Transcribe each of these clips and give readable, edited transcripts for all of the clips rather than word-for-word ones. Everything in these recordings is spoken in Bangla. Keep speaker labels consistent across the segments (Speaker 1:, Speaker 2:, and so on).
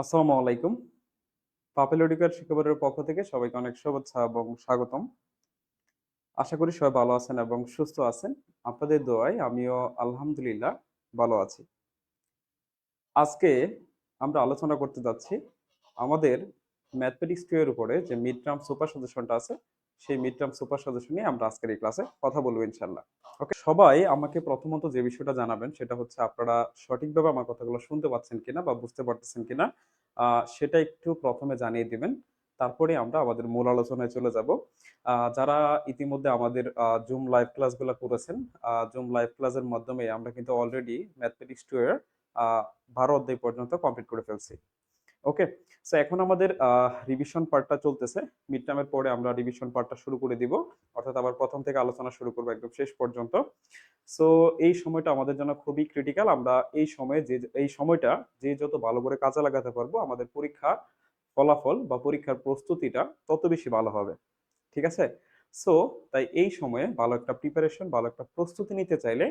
Speaker 1: আসসালামু আলাইকুম। পাপিলডিকার শিক্ষা বোর্ডের পক্ষ থেকে সবাইকে অনেক শুভেচ্ছা এবং স্বাগতম। আশা করি সবাই ভালো আছেন এবং সুস্থ আছেন। আপনাদের দোয়ায় আমিও আলহামদুলিল্লাহ ভালো আছি। আজকে আমরা আলোচনা করতে যাচ্ছি আমাদের ম্যাথমেটিক্স 2 এর উপরে যে মিড টার্ম সুপার সাজেশনটা আছে, সেই মিড টার্ম সুপার সাজেশন নিয়ে আমরা আজকের এই ক্লাসে কথা বলবো ইনশাআল্লাহ। ওকে, সবাই আমাকে প্রথমত যে বিষয়টা জানাবেন সেটা হচ্ছে আপনারা সঠিকভাবে আমার কথাগুলো শুনতে পাচ্ছেন কিনা বা বুঝতে পারতেছেন কিনা, সেটা একটু প্রথমে জানিয়ে দিবেন। তারপরে আমরা আমাদের মূল আলোচনায় চলে যাব। যারা ইতিমধ্যে আমাদের জুম লাইভ ক্লাসগুলো করেছেন, জুম লাইভ ক্লাসের মাধ্যমে আমরা কিন্তু অলরেডি ম্যাথমেটিক্স 2 এর 12 অধ্যায় পর্যন্ত কমপ্লিট করে ফেলছি। ওকে, সো এখন আমাদের রিভিশন পার্টটা চলতেছে। মিড টার্মের পরে আমরা রিভিশন পার্টটা শুরু করে দিব, অর্থাৎ আবার প্রথম থেকে আলোচনা শুরু করবো একদম শেষ পর্যন্ত। সো এই সময়টা আমাদের জন্য খুবই ক্রিটিক্যাল। আমরা এই সময়টা যে যত ভালো করে কাজে লাগাতে পারবো, আমাদের পরীক্ষা ফলাফল বা পরীক্ষার প্রস্তুতিটা তত বেশি ভালো হবে। ঠিক আছে? সো তাই এই সময়ে ভালো একটা প্রিপারেশন, ভালো একটা প্রস্তুতি নিতে চাইলে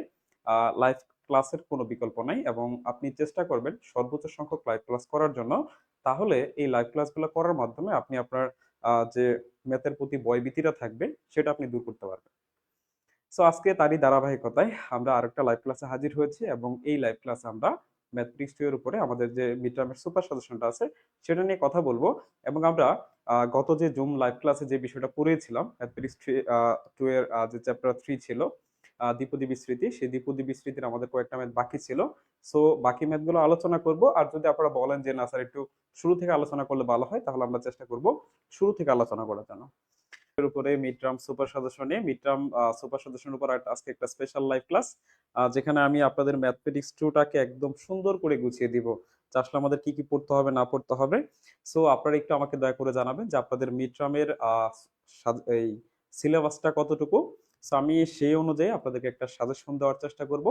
Speaker 1: লাইভ ক্লাসের কোনো বিকল্প নাই, এবং আপনি চেষ্টা করবেন সর্বোচ্চ সংখ্যক লাইভ ক্লাস করার জন্য। তাহলে এই লাইভ ক্লাসগুলো করার মাধ্যমে আপনি আপনার যে ম্যাথের প্রতি ভয়ভীতিটা থাকবে সেটা আপনি দূর করতে পারবেন। সো আজকে তারই ধারাবাহিকতায় আমরা আরেকটা লাইভ ক্লাসে হাজির হয়েছি, এবং এই লাইভ ক্লাসে আমরা ম্যাথমেটিক্স 2 এর উপরে আমাদের যে মিড টার্মের সুপার সাজেশনটা আছে সেটা নিয়ে কথা বলবো। এবং আমরা গত যে জুম লাইভ ক্লাসে যে বিষয়টা পড়িয়েছিলাম ম্যাথমেটিক্স 2 এর যে চ্যাপ্টার 3 ছিল, দ্বিপদী বিস্তৃতি, সেই দ্বিপদী বিস্তৃতির আমাদের কয়েকটা ম্যাথ বাকি ছিল। সো বাকি ম্যাথগুলো আলোচনা করব, আর যদি আপনারা বলেন যে না স্যার একটু শুরু থেকে আলোচনা করলে ভালো হয়, তাহলে আমরা চেষ্টা করব শুরু থেকে আলোচনা করার জন্য। এর উপরে মিড টার্ম সুপার সাজেশন নিয়ে মিড টার্ম সুপার সাজেশনের উপর আজকে একটা স্পেশাল লাইভ ক্লাস, যেখানে আমি আপনাদের ম্যাথমেটিক্স 2 টাকে একদম সুন্দর করে গুছিয়ে দিব, যে আসলে আমাদের কি কি পড়তে হবে না পড়তে হবে। সো আপনারা একটু আমাকে দয়া করে জানাবেন যে আপনাদের মিড টার্মের এই সিলেবাসটা কতটুকু। সো আমি সেই অনুযায়ী আপনাদেরকে একটা সাজেশন দেওয়ার চেষ্টা করব,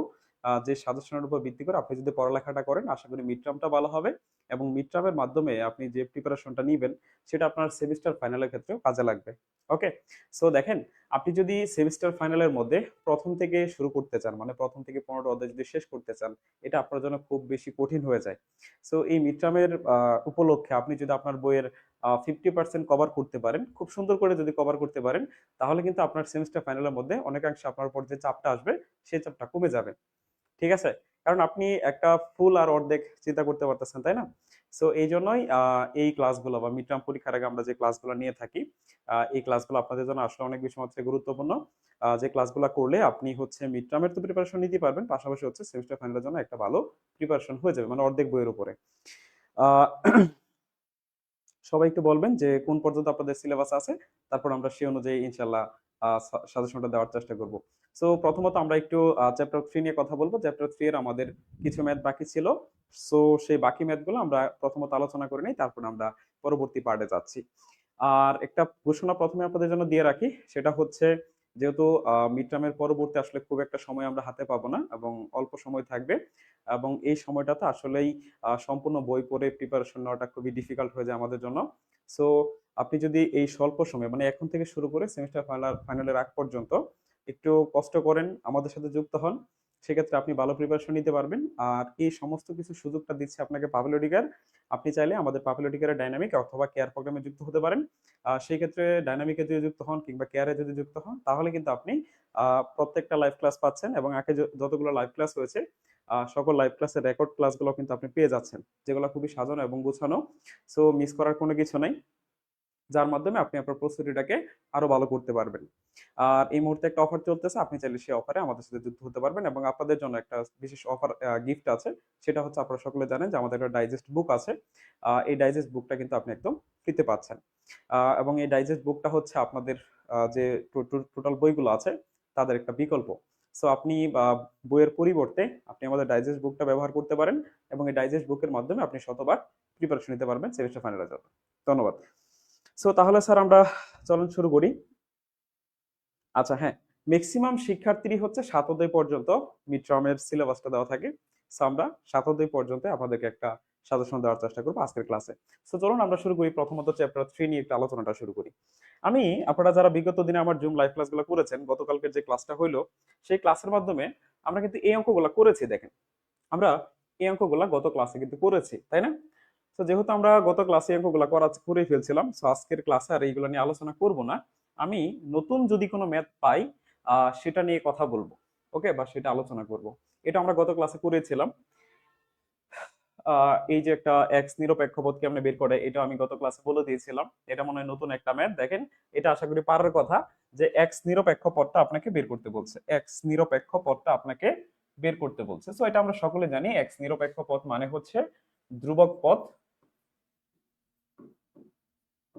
Speaker 1: যে সাজেশনের উপর ভিত্তি করে আপনি যদি পড়ালেখাটা করেন আশা করি মিড টার্মটা ভালো হবে, এবং মিড টার্মের মাধ্যমে আপনি যে প্রিপারেশনটা নিবেন সেটা আপনার সেমিস্টার ফাইনালের ক্ষেত্রেও কাজে লাগবে। ওকে, সো দেখেন, আপনি যদি সেমিস্টার ফাইনালের মধ্যে প্রথম থেকে শুরু করতে চান, মানে প্রথম থেকে 15টা অধ্যায় যদি শেষ করতে চান, এটা আপনার জন্য খুব বেশি কঠিন হয়ে যায়। সো এই মিড টার্মের উপলক্ষে আপনি যদি আপনার বইয়ের 50% কভার করতে পারেন, খুব সুন্দর করে যদি কভার করতে পারেন, তাহলে কিন্তু আপনার সেমিস্টার ফাইনালের মধ্যে অনেকাংশে আপনার উপর যে চাপটা আসবে সেই চাপটা কমে যাবে। ঠিক আছে? কারণ আপনি একটা ফুল আর অর্ধেক চিন্তা করতে পারতেছেন, তাই না? সো এই জন্যই এই ক্লাসগুলো বা মিড টার্ম পরীক্ষার আগে আমরা যে ক্লাসগুলো নিয়ে থাকি, এই ক্লাসগুলো আপনাদের জন্য আসলে অনেক বেশি মাত্রায় গুরুত্বপূর্ণ। যে ক্লাসগুলো করলে আপনি হচ্ছে মিড টার্মের তো প্রিপারেশন নিতে পারবেন, পাশাপাশি হচ্ছে সেমিস্টার ফাইনালের জন্য একটা ভালো প্রিপারেশন হয়ে যাবে, মানে অর্ধেক বইয়ের উপরে। আহ সবাই একটু বলবেন যে কোন পর্যন্ত আপনাদের সিলেবাস আছে, তারপর আমরা সেই অনুযায়ী ইনশাল্লাহ সাজেশনটা দেওয়ার চেষ্টা করব। সো প্রথমত আমরা একটু চ্যাপ্টার 3 নিয়ে কথা বলবো। চ্যাপ্টার 3 এর আমাদের কিছু ম্যাথ বাকি ছিল। সো সেই বাকি ম্যাথগুলো আমরা প্রথমত আলোচনা করে নিই, তারপর আমরা পরবর্তী পার্টে যাচ্ছি। আর একটা ঘোষণা প্রথমে আপনাদের জন্য দিয়ে রাখি, সেটা হচ্ছে যেহেতু মিড টার্মের পরবর্তী আসলে খুব একটা সময় আমরা হাতে পাবো না, এবং অল্প সময় থাকবে, এবং এই সময়টাতে আসলেই সম্পূর্ণ বই পড়ে প্রিপারেশন নেওয়াটা খুবই ডিফিকাল্ট হয়ে যায় আমাদের জন্য। সো আপনি যদি এই স্বল্প সময়, মানে এখন থেকে শুরু করে সেমিস্টার ফাইনালের আগ পর্যন্ত একটু কষ্ট করেন, আমাদের সাথে যুক্ত হন, সেক্ষেত্রে আপনি ভালো প্রিপারেশন নিতে পারবেন। আর এই সমস্ত কিছু সুযোগটা দিচ্ছে আপনাকে পাভেলোডিকার। আপনি চাইলে আমাদের পাভেলোডিকারের ডাইনামিক অথবা কেয়ার প্রোগ্রামে যুক্ত হতে পারেন। সেই ক্ষেত্রে ডাইনামিকে যদি যুক্ত হন কিংবা কেয়ারে যদি যুক্ত হন, তাহলে কিন্তু আপনি প্রত্যেকটা লাইভ ক্লাস পাচ্ছেন, এবং আগে যতগুলো লাইভ ক্লাস হয়েছে সকল লাইভ ক্লাসের রেকর্ড ক্লাসগুলো কিন্তু আপনি পেয়ে যাচ্ছেন, যেগুলো খুবই সাজানো এবং গোছানো। সো মিস করার কোনো কিছু নাই, যার মাধ্যমে আপনি আপনার প্রস্তুতিটাকে আরো ভালো করতে পারবেন। আর এই মুহূর্তে একটা অফার চলতেছে, আপনি চাইলে সেই অফারে আমাদের সাথে যুক্ত হতে পারবেন, এবং আপনাদের জন্য একটা বিশেষ অফার গিফট আছে। সেটা হচ্ছে আপনারা সকলে জানেন যে আমাদের একটা ডাইজেস্ট বুক আছে। এই ডাইজেস্ট বুকটা কিন্তু আপনি একদম ফ্রিতে পাচ্ছেন। এবং এই ডাইজেস্ট বুকটা হচ্ছে আপনাদের যে টোটাল বইগুলো আছে তাদের একটা বিকল্প। সো আপনি বইয়ের পরিবর্তে আপনি আমাদের ডাইজেস্ট বুকটা ব্যবহার করতে পারেন, এবং এই ডাইজেস্ট বুকের মাধ্যমে আপনি শতভাগ প্রিপারেশন নিতে পারবেন সেমিস্টার ফাইনালের জন্য। ধন্যবাদ। সো তাহলে স্যার আমরা চলুন শুরু করি। আচ্ছা, হ্যাঁ, ম্যাক্সিমাম শিক্ষার্থীরই হচ্ছে 7 অধ্যায় পর্যন্ত মিড টার্মের সিলেবাসটা দেওয়া থাকে। সো আমরা 7 অধ্যায় পর্যন্ত আপনাদেরকে একটা সাজেশন দেওয়ার চেষ্টা করবো আজকের ক্লাসে। সো চলুন আমরা শুরু করি, প্রথমত চ্যাপ্টার 3 নিয়ে একটা আলোচনাটা শুরু করি। আমি আপনারা যারা বিগত দিনে আমার জুম লাইভ ক্লাসগুলো করেছেন, গতকালকের যে ক্লাসটা হইলো সেই ক্লাসের মাধ্যমে আমরা কিন্তু এই অঙ্কগুলো করেছি। দেখেন, আমরা এই অঙ্কগুলা গত ক্লাসে কিন্তু করেছি, তাই না? তো যেহেতু আমরা গত ক্লাসে অঙ্কগুলো করে ফেলছিলাম, তো আজকের ক্লাসে আর এইগুলো নিয়ে আলোচনা করব না। আমি নতুন যদি কোনো ম্যাথ পাই সেটা নিয়ে কথা বলবো, ওকে, বা সেটা আলোচনা করব। এটা আমরা গত ক্লাসে করেছিলাম। এই যে একটা এক্স নিরপেক্ষ পদ কেমনে বের করে, এটা আমি গত ক্লাসে বলে দিয়েছিলাম। এটা মনে হয় নতুন একটা ম্যাথ। দেখেন, এটা আশা করি পারার কথা, যে এক্স নিরপেক্ষ পদটা আপনাকে বের করতে বলছে, এক্স নিরপেক্ষ পদটা আপনাকে বের করতে বলছে। সো এটা আমরা সকলে জানি, এক্স নিরপেক্ষ পদ মানে হচ্ছে ধ্রুবক পদ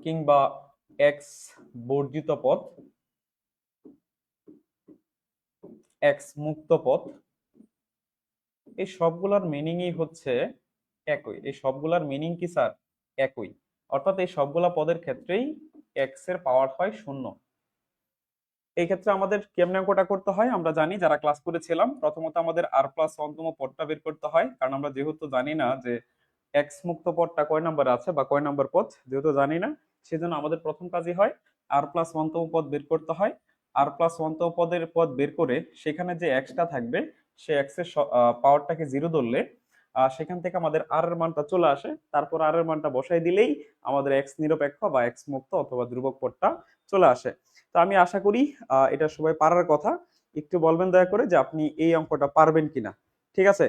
Speaker 1: কিংবা এক্স বর্জিত পদ, এক্স মুক্ত পদ, এই সবগুলোর মিনিংই হচ্ছে একই। এই সবগুলোর মিনিং কি স্যার? একই। অর্থাৎ এই সবগুলা পদের ক্ষেত্রেই এক্স এর পাওয়ার হয় 0। এই ক্ষেত্রে আমাদের কেমনে অঙ্কটা করতে হয় আমরা জানি, যারা ক্লাস করেছিলাম। প্রথমত আমাদের আর প্লাস ওয়ানতম পদটা বের করতে হয়, কারণ আমরা যেহেতু জানি না যে এক্স মুক্ত পদটা কয় নাম্বার আছে বা কয় নাম্বার পদ, যেহেতু জানি না, সেজন্য আমাদের প্রথম কাজই হয় আর প্লাস ওয়ানতম পদ বের করতে হয়। আর প্লাস ওয়ানতম পদ বের করে সেখানে যে এক্সটা থাকবে, সে এক্স এর পাওয়ারটাকে 0 ধরলে সেখান থেকে আমাদের আর এর মানটা চলে আসে। তারপর আর এর মানটা বসাই দিলেই আমাদের এক্স নিরপেক্ষ বা এক্স মুক্ত অথবা ধ্রুবক পদটা চলে আসে। তো আমি আশা করি এটা সবাই পারার কথা। একটু বলবেন দয়া করে যে আপনি এই অঙ্কটা পারবেন কিনা, ঠিক আছে?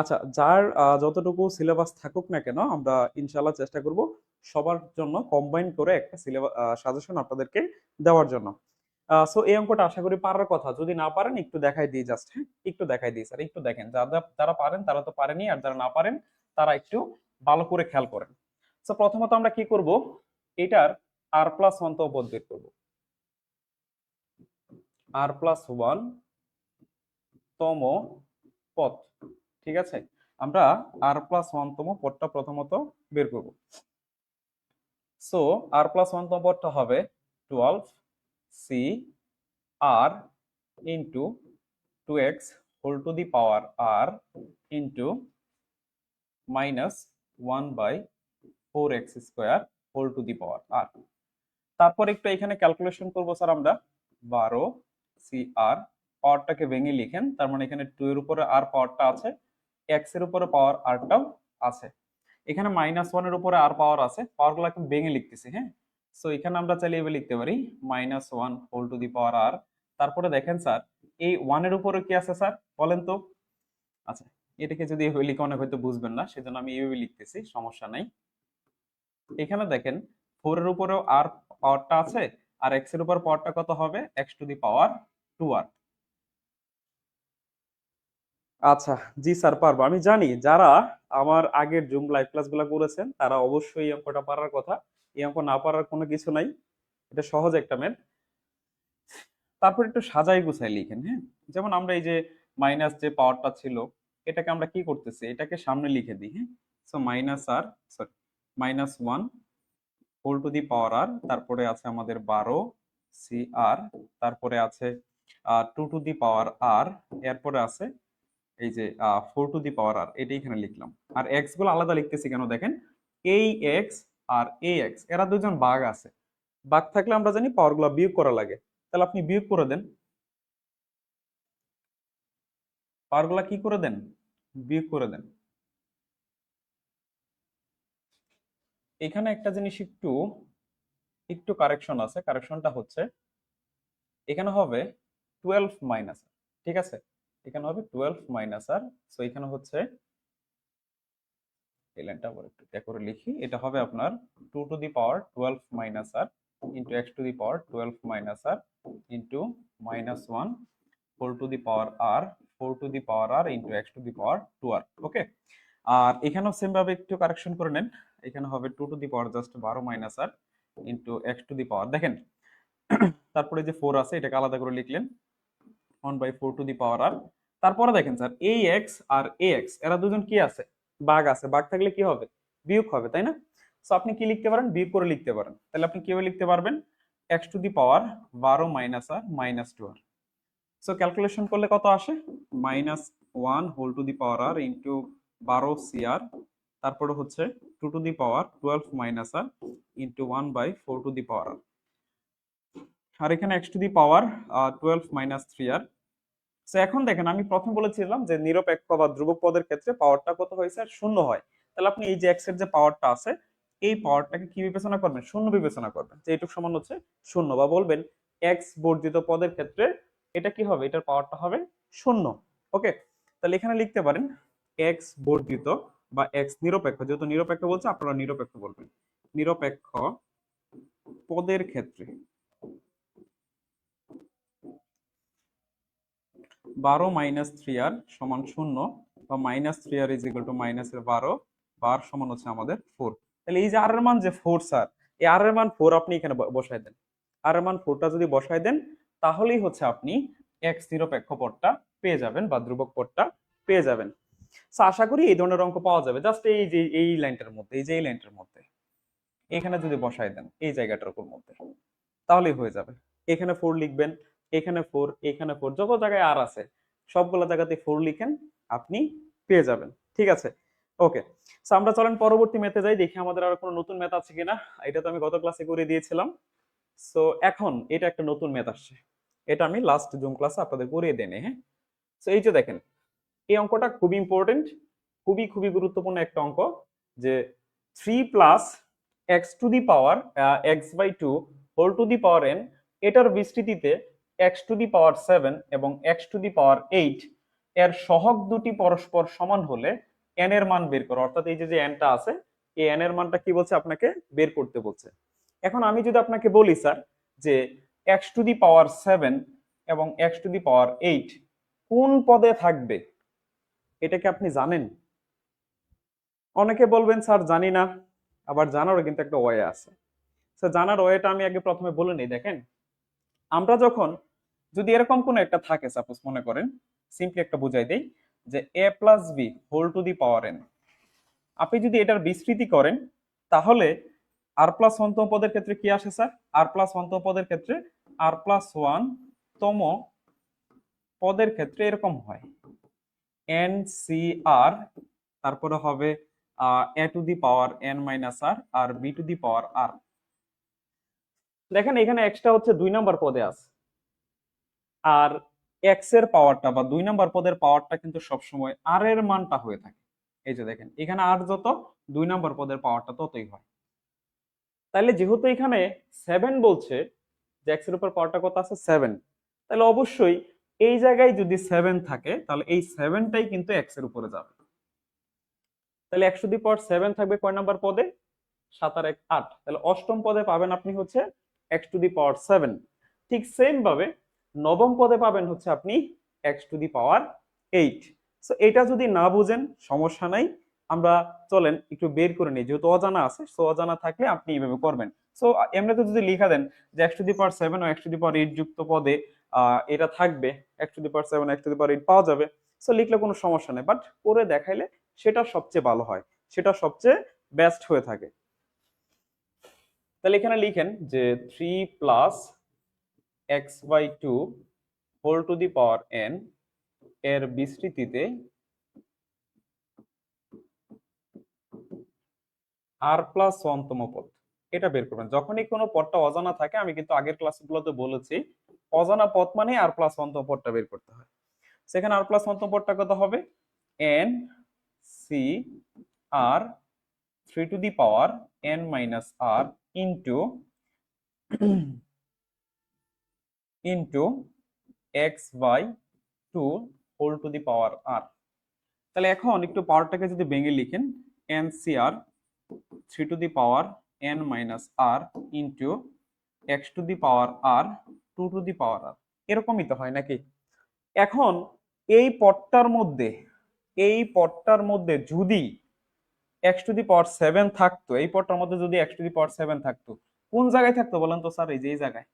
Speaker 1: আচ্ছা, যার যতটুকু সিলেবাস থাকুক না কেন, আমরা ইনশাল্লাহ চেষ্টা করব সবার জন্য কম্বাইন করে একটা সিলেবাস সাজেশন আপনাদেরকে দেওয়ার জন্য। সো এই অঙ্কটা আশা করি পারার কথা। যদি না পারেন একটু দেখাই দিই, জাস্ট হ্যাঁ, একটু দেখাই দিই স্যার, একটু দেখেন। যারা যারা পারেন তারা তো পারেনি, আর যারা না পারেন তারা একটু ভালো করে খেয়াল করেন। সো প্রথমত আমরা কি করব, এটার আর প্লাস ওয়ান তো পদ বের করবো। আর প্লাস ওয়ান তম পদ, ঠিক আছে? আমরা আর প্লাস ওয়ান তম পদটা প্রথমত বের করব। সো আর প্লাস ওয়ান তম পদটা হবে 12 C r into 2x whole to the power r into minus 1/4x² whole to the power r. তারপর একটু এখানে ক্যালকুলেশন করবো স্যার আমরা। 12 সি আর, পাওয়ারটাকে ভেঙে লিখেন, তার মানে এখানে 2 এর উপরে আর পাওয়ারটা আছে, x এর উপরে পাওয়ার আরটাও আছে। এখানে -1 এর উপরে আর পাওয়ার আছে, পাওয়ারগুলোকে ভেঙে লিখতেছি, হ্যাঁ। সো এখানে আমরা চাইলে এভাবে লিখতে পারি -1 whole to the power r. তারপরে দেখেন স্যার, এই 1 এর উপরে কি আছে স্যার বলেন তো? আচ্ছা, এটাকে যদি এভাবে লিখে অনেক হয়তো বুঝবেন না, সেজন্য আমি এইভাবে লিখতেছি, সমস্যা নাই। এখানে দেখেন 4 এর উপরেও আর পাওয়ারটা আছে, আর x এর উপর পাওয়ারটা কত হবে? x to the power 2r। আচ্ছা, জি স্যার পারবো। আমি জানি যারা আমার আগের জুম লাইভ ক্লাসগুলো করেছেন তারা অবশ্যই এই অঙ্কটা পারার কথা। এই অঙ্ক না পারার কোনো কিছু নাই, এটা সহজ একটা ম্যাথ। তারপর একটু সাজাই গুছাই লিখেন, হ্যাঁ। যেমন আমরা এই যে মাইনাস যে পাওয়ারটা ছিল, এটাকে আমরা কি করতেছি, এটাকে সামনে লিখে দিই, হ্যাঁ। So minus r sorry -1 whole to the power r, তারপরে আছে আমাদের 12 সি আর, তারপরে আছে 2 টু দি পাওয়ার আর, এরপরে আছে এই যে 4 টু দি পাওয়ার আর। এটা এখানে লিখলাম। আর এক্স গুলো আলাদা লিখতেছি কেন দেখেন, এই এক্স আর এই এক্স এরা দুজন ভাগ আছে। ভাগ থাকলে আমরা জানি পাওয়ার গুলো বিয়োগ করা লাগে। তাহলে আপনি বিয়োগ করে দেন, পাওয়ার গুলা কি করে দেন, বিয়োগ করে দেন। এখানে একটা জিনিস একটু একটু কারেকশন আছে। কারেকশনটা হচ্ছে এখানে হবে 12 মাইনাস, ঠিক আছে? এখানে হবে 12 মাইনাস আর। সো এখানে হচ্ছে এই লাইনটা আবার একটু করে লিখি, এটা হবে আপনার 2 to the power 12 minus r into x to the power 12 minus r into -1 whole to the power r 4 to the power r into x to the power 2r, okay. আর এখানেও সেম ভাবে একটু কারেকশন করে নেন। এখানে হবে 2 to the power just 12 minus r into x to the power, দেখেন তারপরে যে 4 আছে এটাকে আলাদা করে লিখলেন 1/4 টু দি পাওয়ার আর। তারপরে দেখেন স্যার, এই এক্স আর এ এক্স এরা দুজন কি আছে, ভাগ আছে। ভাগ থাকলে কি হবে, বিয়োগ হবে, তাই না? সো আপনি কি লিখতে পারেন, বিয়োগ করে লিখতে পারেন। তাহলে আপনি কিভাবে লিখতে পারবেন, x to the power 12 minus r minus 2r। So calculation করলে কত আসে, -1 whole to the power r into 12 cr, তারপরে হচ্ছে 2 to the power 12 minus r into 1/4 to the power r. আর এখানে x to the power 12 minus 3r, তো এখন দেখেন আমি প্রথম বলেছিলাম যে নিরপেক্ষ বা ধ্রুবক পদের ক্ষেত্রে পাওয়ারটা কত হয়েছে, আর শূন্য হয়। তাহলে আপনি এই যে এক্স এর যে পাওয়ারটা আছে, এই পাওয়ারটাকে কি বিবেচনা করবেন, শূন্য বিবেচনা করবেন, যে এইটুকু সমান হচ্ছে শূন্য, বা বলবেন এক্স বর্ধিত পদের ক্ষেত্রে এটা কি হবে, এটার পাওয়ারটা হবে শূন্য। ওকে, তাহলে এখানে লিখতে পারেন এক্স বর্ধিত বা এক্স নিরপেক্ষ, যেহেতু নিরপেক্ষ বলছে আপনারা নিরপেক্ষ বলবেন, নিরপেক্ষ পদের ক্ষেত্রে 12 মাইনাস 3r সমান শূন্য, বা minus 3r is equal to minus 12, বার সমান হচ্ছে আমাদের 4। তাহলে এই যে আর এর মান যে 4 স্যার, এই আর এর মান 4 আপনি এখানে বসাই দেন। আর এর মান 4টা যদি বসাই দেন, তাহলেই হচ্ছে আপনি এক্স নিরপেক্ষ পদটা পেয়ে যাবেন বা ধ্রুবক পদটা পেয়ে যাবেন। আশা করি এই ধরনের অঙ্ক পাওয়া যাবে জাস্ট এই যে এই লাইনটার মধ্যে, এই যে এই লাইনটার মধ্যে এখানে যদি বসাই দেন এই জায়গাটার উপর মধ্যে, তাহলেই হয়ে যাবে। এখানে 4 লিখবেন, এখানে 4, এখানে 4, যত জায়গায় আর আছে সবগুলো জায়গাতে 4 লিখেন, আপনি পেয়ে যাবেন। ঠিক আছে, ওকে। সো আমরা চলেন পরবর্তী ম্যাথে যাই, দেখি আমাদের আর কোনো নতুন ম্যাথ আছে কিনা। এটা তো আমি গত ক্লাসে করে দিয়েছিলাম। সো এখন এটা একটা নতুন ম্যাথ আসছে, এটা আমি লাস্ট জুম ক্লাসে আপনাদের করিয়ে দেনে। হ্যাঁ, সো এই যে দেখেন, এই অঙ্কটা খুবই ইম্পর্টেন্ট, খুবই খুবই গুরুত্বপূর্ণ একটা অঙ্ক, যে 3 plus x to the power x by two whole to the power n, এটার বিস্তৃতিতে এক্স টু দি পাওয়ার 7 এবং এক্স টু দি পাওয়ার 8 এর সহগ দুটি পরস্পর সমান হলে এন এর মান বের করো। অর্থাৎ এই যে এনটা আছে, এই এন এর মানটা কি বলছে, আপনাকে বের করতে বলছে। এখন আমি যদি আপনাকে বলি স্যার যে এক্স টু দি পাওয়ার 7 এবং এক্স টু দি পাওয়ার 8 কোন পদে থাকবে, এটা কি আপনি জানেন? অনেকে বলবেন স্যার জানি না, আবার জানারও কিন্তু একটা ওয়ে আছে। স্যার জানার ওয়েটা আমি আগে প্রথমে বলে নিই। দেখেন, আমরা যখন যদি এরকম কোনো একটা থাকে, সাপোজ মনে করেন সিম্পলি একটা বুঝাই দেই, যে a plus b whole to the power n, আপনি যদি এটার বিস্তৃতি করেন, তাহলে আর প্লাস ওয়ান তম পদের ক্ষেত্রে কি আসে স্যার, আর প্লাস ওয়ান তম পদের ক্ষেত্রে আর প্লাস ওয়ান তম পদের ক্ষেত্রে এরকম হয় এন সি আর, তারপরে হবে a to the power n minus r, আর b to the power r. দেখেন এখানে এক্সটা হচ্ছে 2 নম্বর পদে আছে, আর এক্স এর পাওয়ারটা বা 2 নম্বর পদের পাওয়ারটা কিন্তু সবসময় আর এর মানটা হয়ে থাকে। এই যে দেখেন এখানে আর যত, 2 নম্বর পদের পাওয়ারটা ততই হয়। তাহলে যেহেতু এখানে 7 বলছে, যে এক্স এর উপর পাওয়ারটা কত আছে 7, তাহলে অবশ্যই এই জায়গায় যদি 7 থাকে, তাহলে এই 7টাই কিন্তু এক্স এর উপরে যাবে। তাহলে 100 থাকবে কয় নাম্বার পদে, 7 আর 1 8, তাহলে অষ্টম পদে পাবেন আপনি হচ্ছে x⁴। ঠিক সেম ভাবে নবম পদে পাবেন হচ্ছে আপনি x⁴। সো এটা যদি না বুঝেন সমস্যা নাই, আমরা চলেন একটু বের করে নিই, যেহেতু অজানা আছে, সো অজানা থাকলে আপনি এইভাবে করবেন। সো এমনিতে যদি লিখা দেন যে x⁴ ও x⁴ যুক্ত পদে এটা থাকবে, x⁴ x⁴ পাওয়া যাবে, সো লিখলে কোনো সমস্যা নেই, বাট করে দেখাইলে সেটা সবচেয়ে ভালো হয়, সেটা সবচেয়ে বেস্ট হয়ে থাকে। তাহলে এখানে লিখেন যে 3 plus x by two whole to the power n এর বিস্তৃতিতে আর প্লাস ওয়ান তম পদ, এটা বের করবেন। যখনই কোনো পদটা অজানা থাকে, আমি কিন্তু আগের ক্লাসগুলোতে বলেছি অজানা পদ মানে আর প্লাস ওয়ান তম পদটা বের করতে হয়। সেখানে আর প্লাস ওয়ান তম পদটা কত হবে, n C r 3 to the power n minus r into into x by two whole to the power r. তাহলে এখন একটু পাওয়ারটাকে যদি ভেঙে লিখেন, n C r 3 to the power n minus r into x to the power r 2 to the power r, এরকমই তো হয় নাকি? এখন এই পদটার মধ্যে, এই পদটার মধ্যে যদি x⁴ থাকতো, এই পদটার মধ্যে যদি x⁴ থাকতো, কোন জায়গায় থাকতো বলেন তো স্যার? এই যে এই জায়গায়,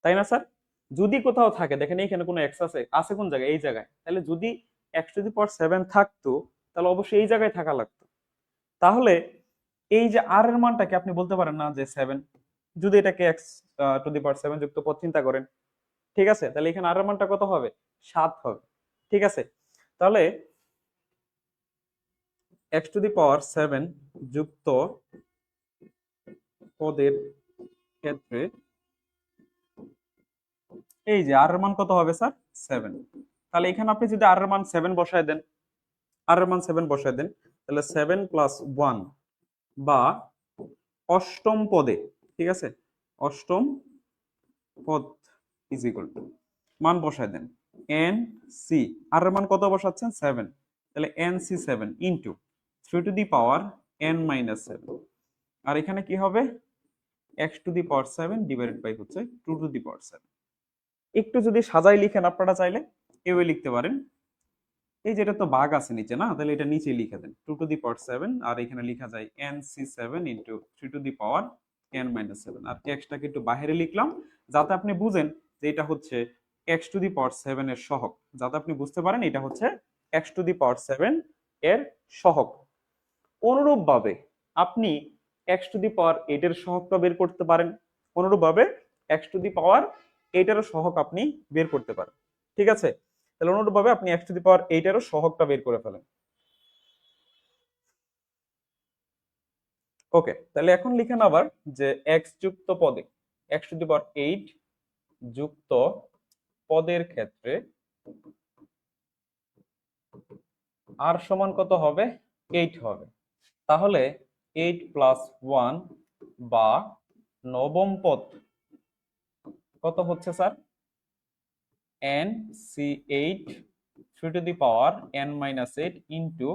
Speaker 1: তাই না স্যার? যদি কোথাও থাকে, দেখেন এইখানে কোনো এক্স আছে, আছে কোন জায়গায়, এই জায়গায়, তাহলে যদি x⁴ থাকতো, তাহলে অবশ্যই এই জায়গায় থাকা লাগতো। তাহলে এই যে আর এর মানটাকে আপনি বলতে পারেন না যে 7, যদি এটাকে x⁴ যুক্ত পদ চিন্তা করেন, ঠিক আছে? তাহলে এখানে আর এর মানটা কত হবে, 7 হবে। ঠিক আছে, তাহলে x⁴ যুক্ত পদের ক্ষেত্রে এই যে আর এর মান কত হবে স্যার? 7। তাহলে এখানে আপনি যদি আর এর মান 7 বসায় দেন, আর এর মান 7 বসায় দেন, তাহলে 7 প্লাস 1 বা অষ্টম পদে, ঠিক আছে, অষ্টম পদ ইজ ইকুয়াল টু মান বসায় দেন এন সি, আর এর মান কত বসাচ্ছেন? 7। তাহলে n c 7 into 3 to the power n minus 7, আর এখানে কি হবে? X to the power 7 divided by হচ্ছে 2 টু দি পাওয়ার 7। একটু যদি সাজাই লিখেন আপনারা চাইলে এভাবে লিখতে পারেন, এই যেটা তো ভাগ আছে নিচে না, তাহলে এটা নিচে লিখে দেন 2 টু দি পাওয়ার 7, আর এখানে লেখা যায় n c 7 into 3 to the power n minus 7, আর এক্সটাকে একটু বাইরে লিখলাম যাতে আপনি বুঝেন যে এটা হচ্ছে এক্স টু দি পাওয়ার 7 এর সহগ, যাতে আপনি বুঝতে পারেন এটা হচ্ছে এক্স টু দি পাওয়ার 7 এর সহগ। অনুরূপভাবে আপনি এক্স টু দি পাওয়ার 8 এর সহগটা বের করতে পারেন, অনুরূপভাবে এক্স টু দি পাওয়ার 8 এর সহগ আপনি বের করতে পারেন, ঠিক আছে? তাহলে অনুরূপভাবে আপনি এক্স টু দি পাওয়ার 8 এর সহগটা বের করে ফেলেন। ওকে, তাহলে এখন লিখেন আবার যে এক্স যুক্ত পদে, এক্স টু দি পাওয়ার 8 যুক্ত পদের ক্ষেত্রে আর সমান কত হবে? 8 হবে। তাহলে 8 প্লাস 1 বা নবম পদ কত হচ্ছে sir? n c8 3 to the power n minus 8 into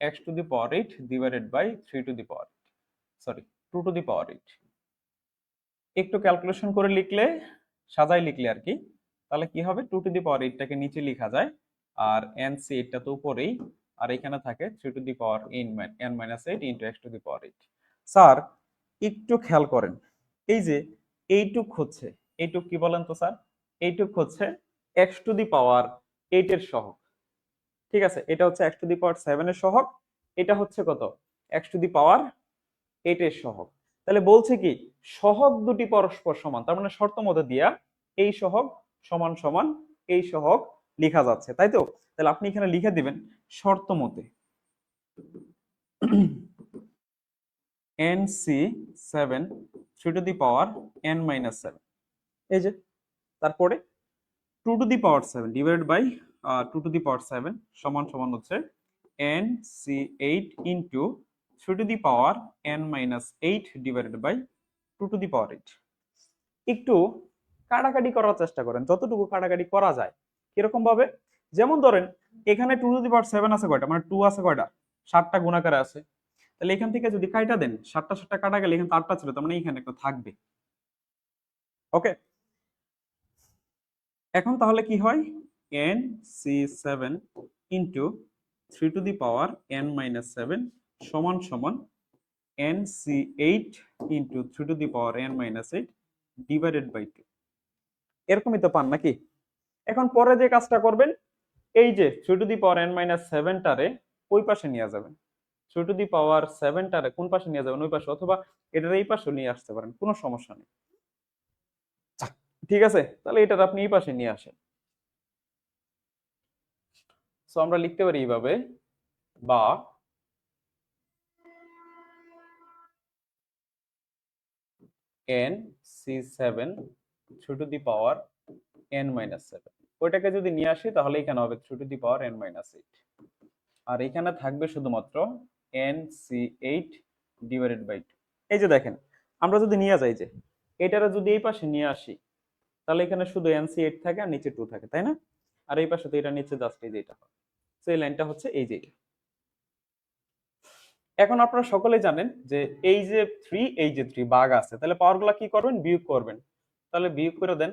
Speaker 1: x to the power 8 divided by 3 to the power 8, sorry 2 to the power 8। একটু ক্যালকুলেশন করে লিখলে, সাজাই লিখলে আর কি, তাহলে কি হবে? 2 to the power 8 টাকে নিচে লেখা যায়, আর n c8 টা তো উপরেই, আর এখানে থাকে 3 to the power n minus 8 into x to the power 8। Sir একটু খেয়াল করেন, এই যে এইটুক হচ্ছে, এইটুক কি বলেন তো স্যার? এইটুক হচ্ছে x টু দি পাওয়ার 8 এর সহগ, ঠিক আছে? এটা হচ্ছে x টু দি পাওয়ার 7 এর সহগ, এটা হচ্ছে কত? x টু দি পাওয়ার 8 এর সহগ। তাহলে বলছে কি সহগ দুটি পরস্পর সমান, তার মানে শর্ত মতে দিয়া এই সহগ সমান সমান এই সহগ লেখা যাচ্ছে, তাই তো? তাহলে আপনি এখানে লিখে দিবেন শর্ত মতে nc7 3 to the power n minus 7, এই যে তারপরে 2 to the power 7 divided by 2 to the power 7 সমান সমান হচ্ছে nc8 into 3 to the power n minus 8 divided by 2 to the power 8। একটু কাটাকাটি করার চেষ্টা করেন, যতটুকু কাটাকাটি করা যায়। কিরকম ভাবে? যেমন ধরেন এখানে 2 টু দি পাওয়ার 7 আছে কয়টা, মানে 2 আছে কয়টা? 7টা গুণাকারে আছে। তাহলে এখান থেকে যদি কাইটা দেন, 7টা 7টা কাটা গেলে এখানে 8টা ছিল, তার মানে এখানে একটা থাকবে। ওকে, এখন তাহলে কি হয়? n c7 into 3 to the power n minus 7 সমান সমান n c8 into 3 to the power n minus 8 divided by 2। এরকমই তো পান নাকি? এখন পরে যে কাজটা করবেন, এই যে 3 to the power n minus 7 টারে ওই পাশে নিয়ে যাবেন, 3 টু দি পাওয়ার 7 টারে কোন পাশে নিয়ে যাবেন? ওই পাশে, অথবা এটার এই পাশে নিয়ে আসতে পারেন, কোনো সমস্যা নেই, ঠিক আছে? তাহলে এটার আপনি এই পাশে নিয়ে আসেন। সো আমরা লিখতে পারি এইভাবে, বা n c7 3 to the power n minus 7, ওইটাকে যদি নিয়ে আসি তাহলে এখানে হবে 3 to the power n minus 8, আর এখানে থাকবে শুধুমাত্র n c8 ডিভাইডেড বাই 2। এই যে দেখেন, আমরা যদি নিয়ে যাই যে এটারে যদি এই পাশে নিয়ে আসি, তাহলে এখানে শুধু n c8 থাকে আর নিচে 2 থাকে, তাই না? আর এই পাশে তো এটা নিচে জাস্ট এই যে এটা, তো এই লাইনটা হচ্ছে এই যে এটা। এখন আপনারা সকলে জানেন যে এই যে 3, এই যে 3 ভাগ আছে, তাহলে পাওয়ারগুলো কি করবেন? বিয়োগ করবেন। তাহলে বিয়োগ করে দেন,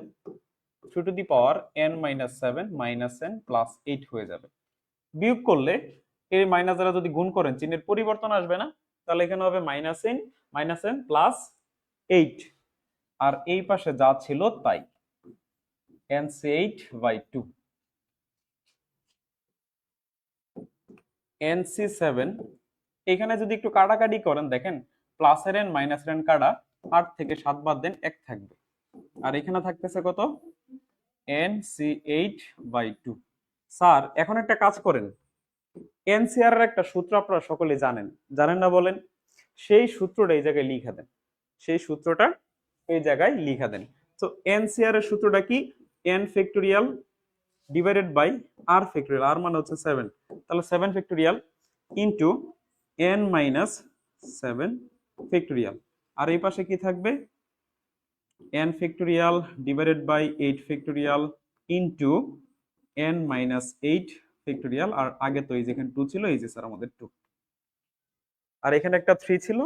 Speaker 1: 3 to the power n minus 7 minus n plus 8 হয়ে যাবে। বিয়োগ করলে এই মাইনাস দ্বারা যদি গুণ করেন চিহ্নের পরিবর্তন আসবে না, তাহলে এখানে হবে মাইনাস n প্লাস 8, আর এই পাশে যা ছিল তাই, nc8/2। nc7 এখানে যদি একটু কাটাকাটি করেন, দেখেন প্লাসের n মাইনাসের n কাটা, 8 থেকে 7 বাদ দেন 1 থাকবে, আর এখানে থাকতেছে কত? nc8/2। স্যার এখন একটা কাজ করেন, এনসিআর এর একটা সূত্র আপনারা সকলে জানেন, জানেন না বলেন? সেই সূত্রটা এই জায়গায় লিখে দেন, সেই সূত্রটা এই জায়গায় লিখে দেন। তো এনসিআর এর সূত্রটা কি? n factorial divided by r factorial, r মানে হচ্ছে 7, তাহলে 7 factorial into n minus 7 factorial, আর এই পাশে কি থাকবে n factorial divided by 8 factorial into n minus 8 factorial, আর আগে তো এই যেখানে 2 ছিল, এই যে স্যার আমাদের 2, আর এখানে একটা 3 ছিল,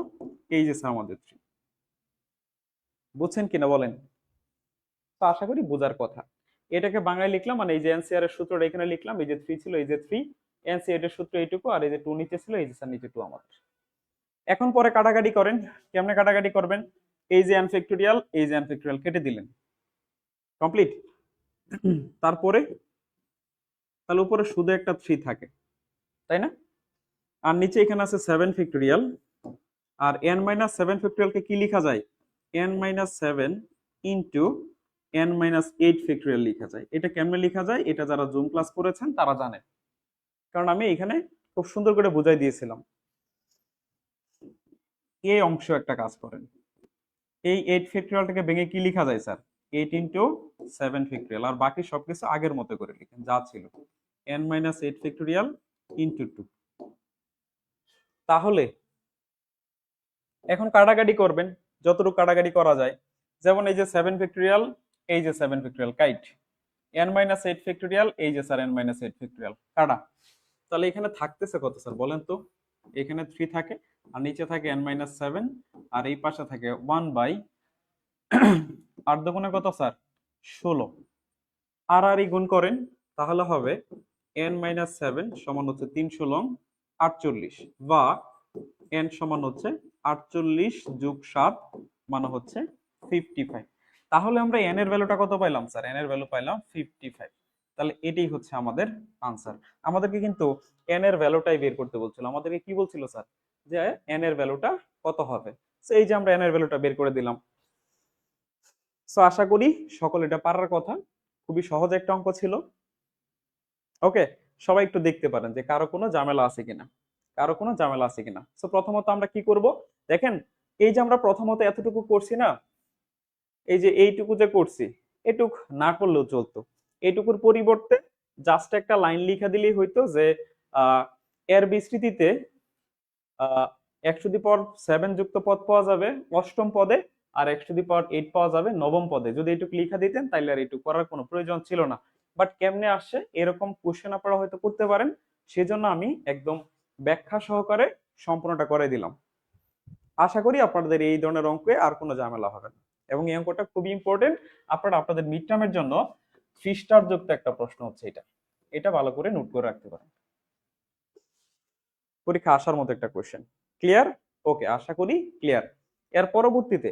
Speaker 1: এই যে স্যার আমাদের 3। বুঝছেন কিনা বলেন? তো আশা করি বোঝার কথা। এটাকে বাংলায় লিখলাম, মানে এই যে এনসিআর এর সূত্রটা এখানে লিখলাম, এই যে 3 ছিল, এই যে 3, এনসিআর এর সূত্র এইটুকু, আর এই যে 2 নিচে ছিল, এই যে স্যার নিচে 2 আমাদের। এখন পরে কাটাকাটি করেন, কেমনে কাটাকাটি করবেন? এই যে n ফ্যাক্টোরিয়াল, এই যে n ফ্যাক্টোরিয়াল কেটে দিলেন, কমপ্লিট। তারপরে তাহলে উপরে শুধু একটা 3 থাকে, তাই না? আর নিচে এখানে আছে 7 ফ্যাক্টোরিয়াল, আর n মাইনাস 7 ফ্যাক্টোরিয়ালকে কি লেখা যায়? n minus 7 into n minus 8 factorial লেখা যায়। এটা কেমনে লেখা যায়? এটা যারা জুম ক্লাস করেছেন তারা জানেন, কারণ আমি এখানে খুব সুন্দর করে বুঝাই দিয়েছিলাম। এই অংশ একটা কাজ করেন, এই 8 ফ্যাক্টোরিয়ালটাকে ভেঙে কি লেখা যায় স্যার? 8 ইনটু 7 ফ্যাক্টোরিয়াল, আর বাকি সবকিছু আগের মতো করে লিখেন যা ছিল, n মাইনাস 8 ফ্যাক্টোরিয়াল ইনটু 2। তাহলে এখন কাটাকাটি করবেন, যতটুকু কাটাকাটি করা যায়। যেমন এই যে 7 ফ্যাক্টোরিয়াল, এই যে 7 factorial kite, n minus 8 factorial, এই যে স্যার n মাইনাস 8 ফ্যাক্টোরিয়াল কাটা। তাহলে এখানে থাকতেছে কত স্যার বলেন তো? এখানে 3 থাকে, আর নিচে থাকে n মাইনাস 7, আর এই পাশে থাকে 1 বাই 8 দুগুণে কত স্যার? 16। আর আর গুণ করেন, তাহলে হবে n মাইনাস 7 সমান হচ্ছে 3 ষোলং 48, বা n সমান হচ্ছে 48 যোগ 7 মানে হচ্ছে 55। তাহলে আমরা n এর ভ্যালুটা কত পাইলাম স্যার? n এর ভ্যালু পাইলাম 55। তাহলে এটাই হচ্ছে আমাদের আনসার। আমাদেরকে কিন্তু n এর ভ্যালুটাই বের করতে বলছিল। আমাদেরকে কি বলছিল স্যার? যে n এর ভ্যালুটা কত হবে। সো এই যে আমরা n এর ভ্যালুটা বের করে দিলাম। সো আশা করি সকল এটা পারার কথা। খুবই সহজ একটা অঙ্ক ছিল। ওকে, সবাই একটু দেখতে পারেন যে কারো কোনো ঝামেলা আছে কিনা, কারো কোনো ঝামেলা আছে কিনা। সো প্রথমত আমরা কি করব দেখেন, এই যে আমরা প্রথমত এতটুকু করছি না, এই যে এইটুকু যে করছি, এটুক না করলেও চলতো। এইটুকুর পরিবর্তে জাস্ট একটা লাইন লিখে দিলেই হইতো যে এর বিস্তৃতিতে x⁴ যুক্ত পদ পাওয়া যাবে অষ্টম পদে, আর x⁴ পাওয়া যাবে নবম পদে। যদি এইটুকু লিখা দিতেন তাইলে আর এইটুকু করার কোনো প্রয়োজন ছিল না। বাট কেমনে আসছে এরকম কোশ্চেন আপনারা হয়তো করতে পারেন, সেজন্য আমি একদম ব্যাখ্যা সহকারে সম্পূর্ণটা করে দিলাম। আশা করি আপনাদের এই ধরনের অঙ্কে আর কোনো ঝামেলা হবে না, এবং এই অঙ্কটা খুবই ইম্পর্টেন্ট। আপনারা আপনাদের মিড টার্মের জন্য 3 স্টার যুক্ত একটা প্রশ্ন হচ্ছে এটা, এটা ভালো করে নোট করে রাখতে পারেন, পরীক্ষা আসার মতো একটা কোশ্চেন। ক্লিয়ার? ওকে, আশা করি ক্লিয়ার। এর পরবর্তীতে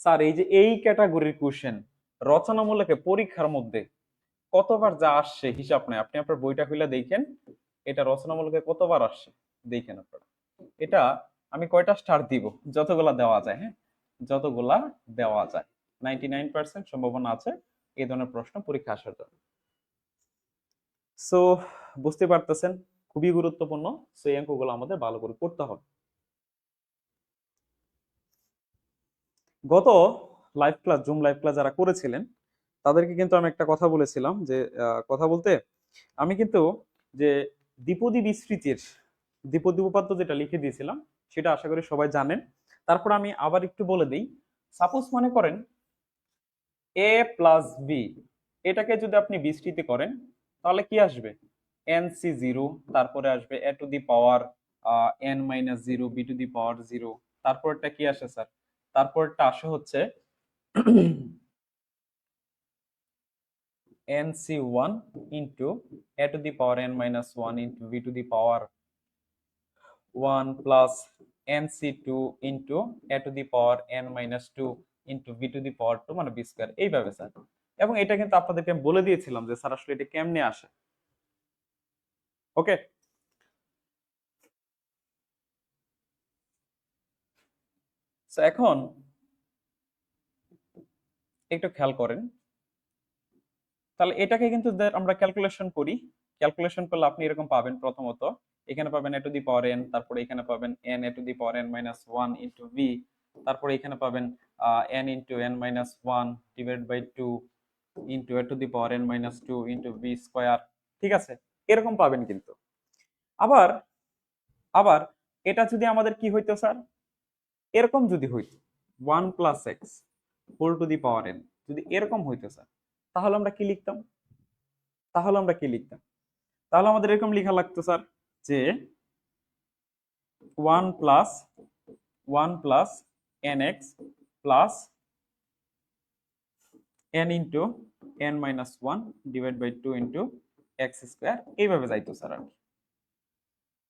Speaker 1: স্যার এই যে এই ক্যাটাগরির কোশ্চেন রচনামূলকে পরীক্ষার মধ্যে কতবার যা আসছে হিসাব নাই, আপনি আপনার বইটা খুলে দেখেন এটা রচনামূলকে কতবার আসছে দেখেন আপনারা। এটা আমি কয়টা স্টার দিব? যতগুলা দেওয়া যায়, হ্যাঁ যতগুলা দেওয়া যায়। 99% সম্ভাবনা আছে এই ধরনের প্রশ্ন পরীক্ষা আসার জন্য। সো বুঝতে পারতেছেন খুবই গুরুত্বপূর্ণ। সো এই অঙ্কগুলো আমাদের ভালো করে করতে হবে। গত live class, zoom live class যারা করেছিলেন তাদেরকে কিন্তু আমি একটা কথা বলেছিলাম, যে কথা বলতে আমি কিন্তু যে দ্বিপদী বিস্তৃতির দ্বিপদী উপপাদ্য যেটা লিখে দিয়েছিলাম সেটা আশা করি সবাই জানেন। তারপর আমি আবার একটু বলে দিই। সাপোজ মনে করেন a প্লাস বি, এটাকে যদি আপনি বিস্তৃতি করেন তাহলে কি আসবে? nc0, তারপরে আসবে a to the power n minus 0, b to the power 0, তারপরটা কি আসে স্যার? তারপরটা আসে হচ্ছে nc1 into a to the power n minus 1 into b to the power 1 plus nc2 into a to the power n minus 2 into b to the power 2 মানে b স্কয়ার, এইভাবে স্যার। এবং এটা কিন্তু আপনাদেরকে আমি বলে দিয়েছিলাম যে স্যার আসলে এটা কেমনে আসে। ওকে, সো এখন একটু খেয়াল করেন, তাহলে এটাকে কিন্তু আমরা ক্যালকুলেশন করি। ক্যালকুলেশন করলে আপনি এরকম পাবেন, প্রথমত এখানে পাবেন a to the power n, তারপরে এখানে পাবেন n a to the power n minus 1 into b, তারপরে এখানে পাবেন n into n minus 1 divided by 2, into a to the power n minus 2 into b square, ঠিক আছে, এরকম পাবেন কিন্তু। আবার আবার এটা যদি আমাদের কি হইতো স্যার, এরকম যদি হইতো 1 plus x whole to the power n, যদি এরকম হইতো স্যার, তাহলে আমরা কি লিখতাম? তাহলে আমরা কি লিখতাম? তাহলে আমাদের এরকম লেখা লাগতো স্যার যে 1 plus 1 plus nx plus n into n minus 1 divide by 2 into x square, এইভাবে যাইতো স্যার আর কি।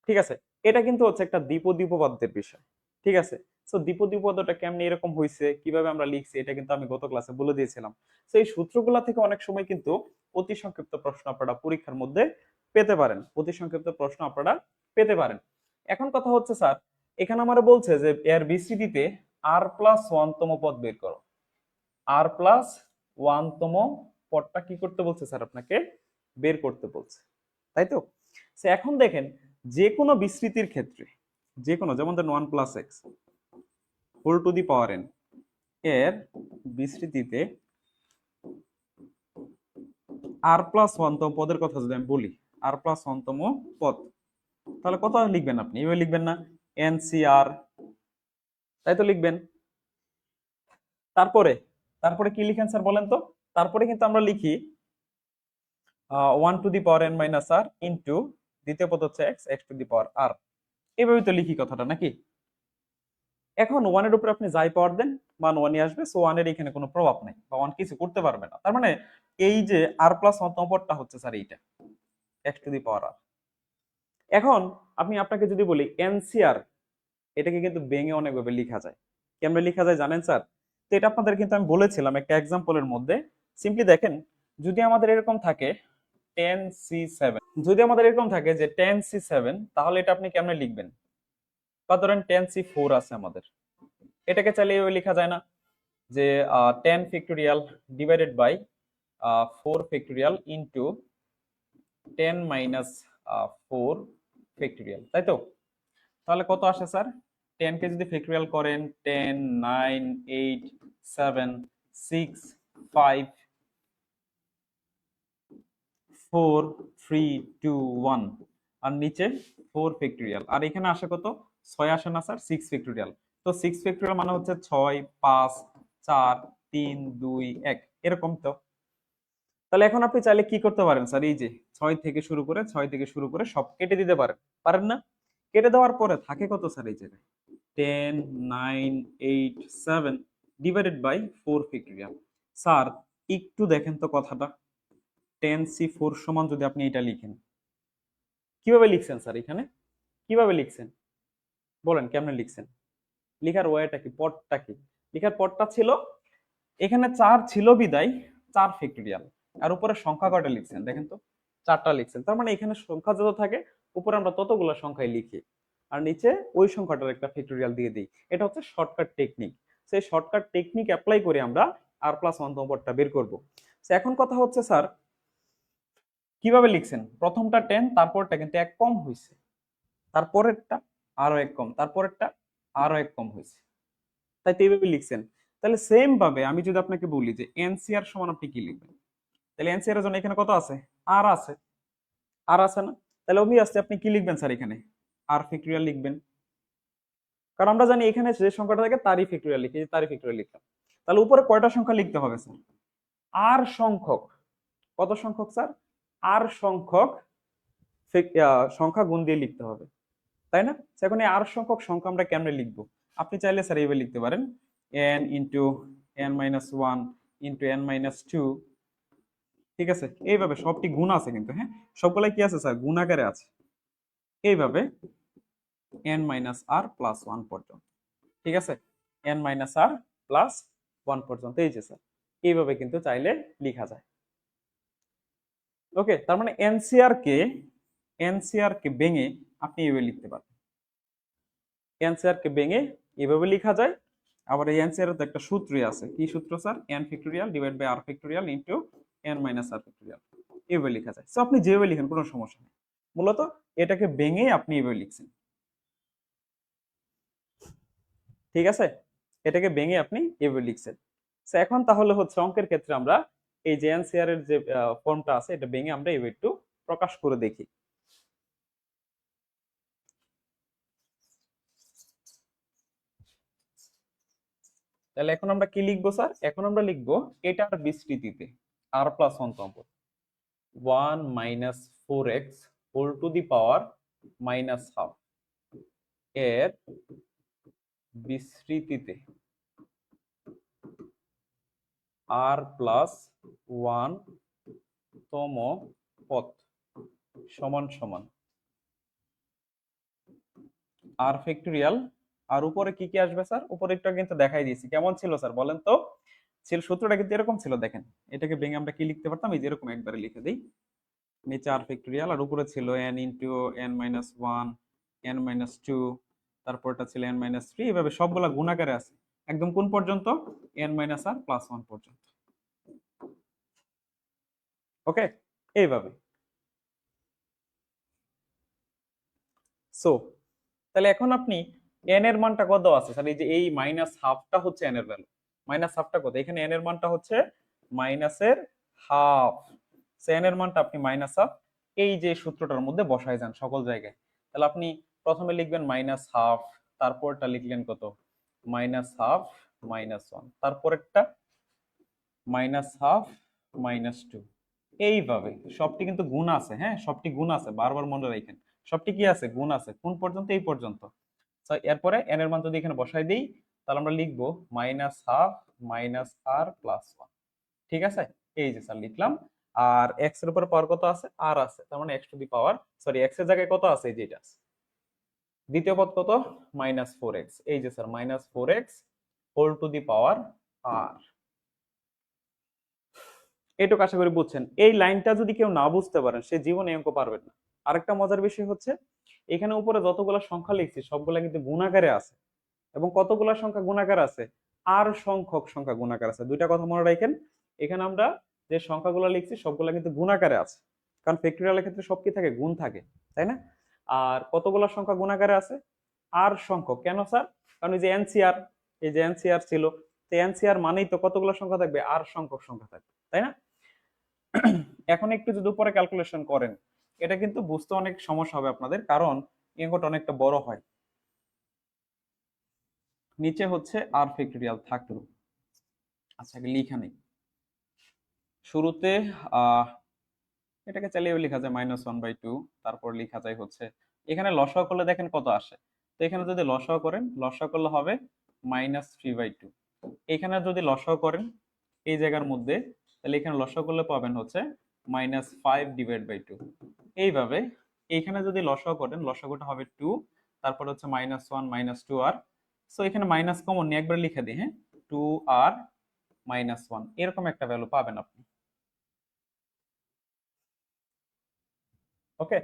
Speaker 1: ঠিক আছে, এটা কিন্তু হচ্ছে একটা দ্বিপদীপপাদ্যের বিষয়। ঠিক আছে, সো দ্বিপদীপপাদ্যটা কেমনে এরকম হয়েছে, কিভাবে আমরা লিখছি, এটা কিন্তু আমি গত ক্লাসে বলে দিয়েছিলাম। তো এই সূত্রগুলা থেকে অনেক সময় কিন্তু অতি সংক্ষিপ্ত প্রশ্ন আপনারা পরীক্ষার মধ্যে পেতে পারেন, অতি সংক্ষিপ্ত প্রশ্ন আপনারা পেতে পারেন। এখন কথা হচ্ছে স্যার, এখানে আমরা বলছে যে এর বিস্তৃতিতে আর প্লাস ওয়ানতম পদ বের করো। আর প্লাস ওয়ানতম পদটা কি করতে বলছে স্যার? আপনাকে বের করতে বলছে, তাই তো? এখন দেখেন, যে কোনো বিস্তৃতির ক্ষেত্রে, যে কোনো, যেমন ধরেন 1 plus x whole to the power n এর বিস্তৃতিতে আর প্লাস ওয়ানতম পদের কথা যদি আমি বলি, আর প্লাস ওয়ানতম পদ, তাহলে কত লিখবেন আপনি? এভাবে লিখবেন না, এনসিআর, তাই তো লিখবেন। তারপরে তারপরে কি লিখেন স্যার বলেন তো? তারপরে কিন্তু আমরা লিখি 1 to the power n minus r into দ্বিতীয় পদ হচ্ছে x, x to the power r, এভাবে তো লিখি কথাটা নাকি? এখন ওয়ানের উপরে আপনি যাই পাওয়ার দেন, মান ওয়ানই আসবে, সো ওয়ানের এখানে কোনো প্রভাব নাই, বা ওয়ান কিছু করতে পারবে না। তার মানে এই যে আর প্লাস ওয়ানতম পদটা হচ্ছে স্যার এইটা, এক্স টু দি পাওয়ার আর। এখন আমি আপনাকে যদি বলি এনসিআর, এটাকে কিন্তু ভেঙে অনেকভাবে লেখা যায়। কেমনে লেখা যায় জানেন স্যার? তো এটা আপনাদের কিন্তু আমি বলেছিলাম একটা এক্সাম্পলের মধ্যে। সিম্পলি দেখেন, যদি আমাদের এরকম থাকে 10c7, যদি আমাদের এরকম থাকে যে 10c7, তাহলে এটা আপনি কেমনে লিখবেন? বা ধরেন 10c4 আছে আমাদের, এটাকে চাইলে এভাবে লেখা যায় না যে 10 factorial divided by 4 factorial into 10 minus 4 factorial, তাই তো? তাহলে কত আসে স্যার? 10 কে যদি ফ্যাক্টোরিয়াল করেন, 10 9 8 7 6 5 4 3 2 1, আর নিচে 4 ফ্যাক্টোরিয়াল, আর এখানে আসে কত? 6 আসে না স্যার? 6 ফ্যাক্টোরিয়াল। তো 6 ফ্যাক্টোরিয়াল মানে হচ্ছে 6 5 4 3 2 1, এরকম তো। তাহলে এখন আপনি চাইলে কি করতে পারেন স্যার? এই যে 6 থেকে শুরু করে, 6 থেকে শুরু করে সব কেটে দিতে পারেন, পারেন না? কেটে দেওয়ার পরে থাকে কত স্যার? এই জায়গায় 10 9 8 7 ডিভাইডেড বাই 4 ফ্যাক্টোরিয়াল। স্যার একটু দেখেন তো কথাটা, 10c4 সমান যদি আপনি এটা লিখেন, কিভাবে লিখছেন স্যার? এখানে কিভাবে লিখছেন বলেন, কেমনে লিখছেন? লিখার ওয়েটা কি, পদটা কি? লিখার পদটা ছিল, এখানে 4 ছিল বিদায় 4 ফ্যাক্টোরিয়াল, আর উপরে সংখ্যা কয়টা লিখছেন দেখেন তো? 4টা লিখছেন। তার মানে এখানে সংখ্যা যত থাকে উপরে আমরা ততগুলো সংখ্যায় লিখি, আর নিচে ওই সংখ্যাটার একটা ফ্যাক্টোরিয়াল দিয়ে দিই। এটা হচ্ছে শর্টকাট টেকনিক। সেই শর্টকাট টেকনিক অ্যাপ্লাই করে আমরা আর প্লাস ওয়ানতম পদটা বের করব। এখন কথা হচ্ছে স্যার, কিভাবে লিখছেন? প্রথমটা 10, তারপরটা কিন্তু এক কম হয়েছে, তারপরেরটা আরো এক কম, তারপরেরটা আরো এক কম হয়েছে, তাই তো এইভাবে লিখছেন। তাহলে সেম ভাবে আমি যদি আপনাকে বলি যে এনসিআর সমান আপনি কি লিখবেন? তাহলে এনসিআর এর জন্য এখানে কত আছে? আর আছে, আর আছে না? তাহলে অবভিয়াসলি আপনি কি লিখবেন স্যার? এখানে আর ফ্যাক্টোরিয়াল লিখবেন, কারণ আমরা জানি এখানে যে সংখ্যাটা থাকে তারই ফ্যাক্টোরিয়াল লিখি, তারই ফ্যাক্টোরিয়াল লিখলাম। তাহলে উপরে কয়টা সংখ্যা লিখতে হবে স্যার? আর সংখ্যক, কত সংখ্যক স্যার? আর সংখ্যক সংখ্যা গুণ দিয়ে লিখতে হবে, তাই না? এখন এই আর সংখ্যক সংখ্যা আমরা কেমনে লিখবো? আপনি চাইলে স্যার এইভাবে লিখতে পারেন, n into n minus 1 into n minus 2, ঠিক আছে? এইভাবে সবটি গুণ আছে কিন্তু, হ্যাঁ, সবগুলাই কি আছে স্যার? গুণ আকারে আছে। এইভাবে n মাইনাস আর প্লাস 1 পর্যন্ত, ঠিক আছে? n মাইনাস আর প্লাস 1 পর্যন্ত, এই যে স্যার এইভাবে কিন্তু চাইলে লেখা যায়। ওকে, তার মানে এনসিআর কে ভেঙে আপনি এইভাবে লিখতে পারেন, এনসিআর কে ভেঙে এভাবে লেখা যায়। আবার এই এনসিআর তো একটা সূত্রই আছে, কি সূত্র sir? n factorial divide by r factorial into n minus r factorial, এভাবে লেখা যায়। সো আপনি যেভাবে লিখেন কোনো সমস্যা নেই, মূলত এটাকে ভেঙে আপনি এভাবে লিখছেন, ঠিক আছে? এটাকে ভেঙে আপনি এভাবে লিখছেন। সো এখন তাহলে হচ্ছে অঙ্কের ক্ষেত্রে আমরা এই যে এনসিআর এর যে ফর্মটা আছে এটা ভেঙে আমরা এবার একটু প্রকাশ করে দেখি। তাহলে এখন আমরা কি লিখবো স্যার? এখন আমরা লিখবো এটার বিস্তৃতিতে r plus one compose 1 minus 4x whole to the power minus half এর বিস্তৃতিতে আর প্লাস ওয়ান তম পদ সমান সমান আর ফ্যাক্টরিয়াল। আর উপরে কি কি আসবে স্যার? উপরে একটু কিন্তু দেখাই দিয়েছি, কেমন ছিল স্যার বলেন তো? ছিল সূত্রটা কিন্তু এরকম ছিল, দেখেন এটাকে ভেঙে আমরা কি লিখতে পারতাম, এই যে এরকম একবারে লিখে দিই, নিচে আর ফ্যাক্টরিয়াল আর উপরে ছিল n into n minus one, n minus two, তারপরটা ছিল n মাইনাস থ্রি, এভাবে সবগুলা গুণাকারে আছে একদম কোন পর্যন্ত? n মাইনাস আর প্লাস ওয়ান পর্যন্ত। ওকে, এইভাবে। সো তাহলে এখন আপনি n এর মানটা কত আছে স্যার? এই যে এই মাইনাস হাফটা হচ্ছে n এর ভ্যালু, মাইনাস হাফটা কত? এখানে n এর মানটা হচ্ছে মাইনাসের হাফ, সো n এর মানটা আপনি মাইনাস হাফ এই যে সূত্রটার মধ্যে বসায় যান সকল জায়গায়। তাহলে আপনি প্রথমে লিখবেন মাইনাস হাফ, তারপরটা লিখলেন কত? মাইনাস হাফ মাইনাস ওয়ান, তারপরেরটা মাইনাস হাফ মাইনাস টু, এইভাবে সবটি কিন্তু গুণ আছে, হ্যাঁ সবটি গুণ আছে, বারবার মনে রাখেন সবটি কি আছে? গুণ আছে। কোন পর্যন্ত? এই পর্যন্ত। এরপরে এন এর মান যদি এখানে বসাই দিই তাহলে আমরা লিখবো মাইনাস হাফ মাইনাস আর প্লাস ওয়ান। ঠিক আছে, এই যে স্যার লিখলাম। আর এক্স এর উপর পাওয়ার কত আছে? আর আছে, তার মানে x to the power, sorry x এর জায়গায় কত আছে? এই যে এটা আছে। দ্বিতীয় পদ কত? মাইনাস ফোর এক্স, এই যে sir minus four x whole to the power r. এটুকু আশা করি বুঝছেন। এই লাইনটা যদি কেউ না বুঝতে পারেন সে জীবনে অঙ্ক পারবেন না। আরেকটা মজার বিষয় হচ্ছে এখানে উপরে যতগুলো সংখ্যা লিখছি সবগুলা কিন্তু গুণাকারে আছে, এবং কতগুলা সংখ্যা গুণাকার আছে? আর সংখ্যক সংখ্যা গুণাকার আছে। দুইটা কথা মনে রাখেন, এখানে আমরা যে সংখ্যাগুলো লিখছি সবগুলা কিন্তু গুণাকারে আছে, কারণ ফ্যাক্টরিয়ালের ক্ষেত্রে সব কি থাকে? গুণ থাকে, তাই না? আর কতগুলো সংখ্যা গুণাকারে আছে? আর সংখ্যক। কেন স্যার? কারণ এই যে এনসিআর, এই যে এনসিআর ছিল, তো এনসিআর মানেই তো কতগুলো সংখ্যা থাকবে? আর সংখ্যক সংখ্যা থাকবে, তাই না? এখন একটু যদি উপরে ক্যালকুলেশন করেন এটা কিন্তু বুঝতে অনেক সমস্যা হবে আপনাদের, কারণ অঙ্কটা অনেকটা বড় হয়। নিচে হচ্ছে আর ফ্যাক্টরিয়াল থাকলো। আচ্ছা লিখা নেই শুরুতে, এটাকে চালিয়ে লেখা যায় মাইনাস ওয়ান বাই টু, তারপর লেখা যায় হচ্ছে এখানে লসাগু করলে দেখেন কত আসে, তো এখানে যদি লসাগু করেন, লসাগু করলে হবে মাইনাস থ্রি বাই টু। এখানে যদি লসাগু করেন এই জায়গার মধ্যে, তাহলে এখানে লসাগু করলে পাবেন হচ্ছে minus five divide by two. এইভাবে এইখানে যদি লসাগু করেন, লসাগুটা হবে টু, তারপর হচ্ছে মাইনাস ওয়ান মাইনাস টু আর, সো এখানে মাইনাস কমন নিয়ে একবার লিখে দিই, হ্যাঁ টু আর মাইনাস ওয়ান, এরকম একটা ভ্যালু পাবেন আপনি। ওকে,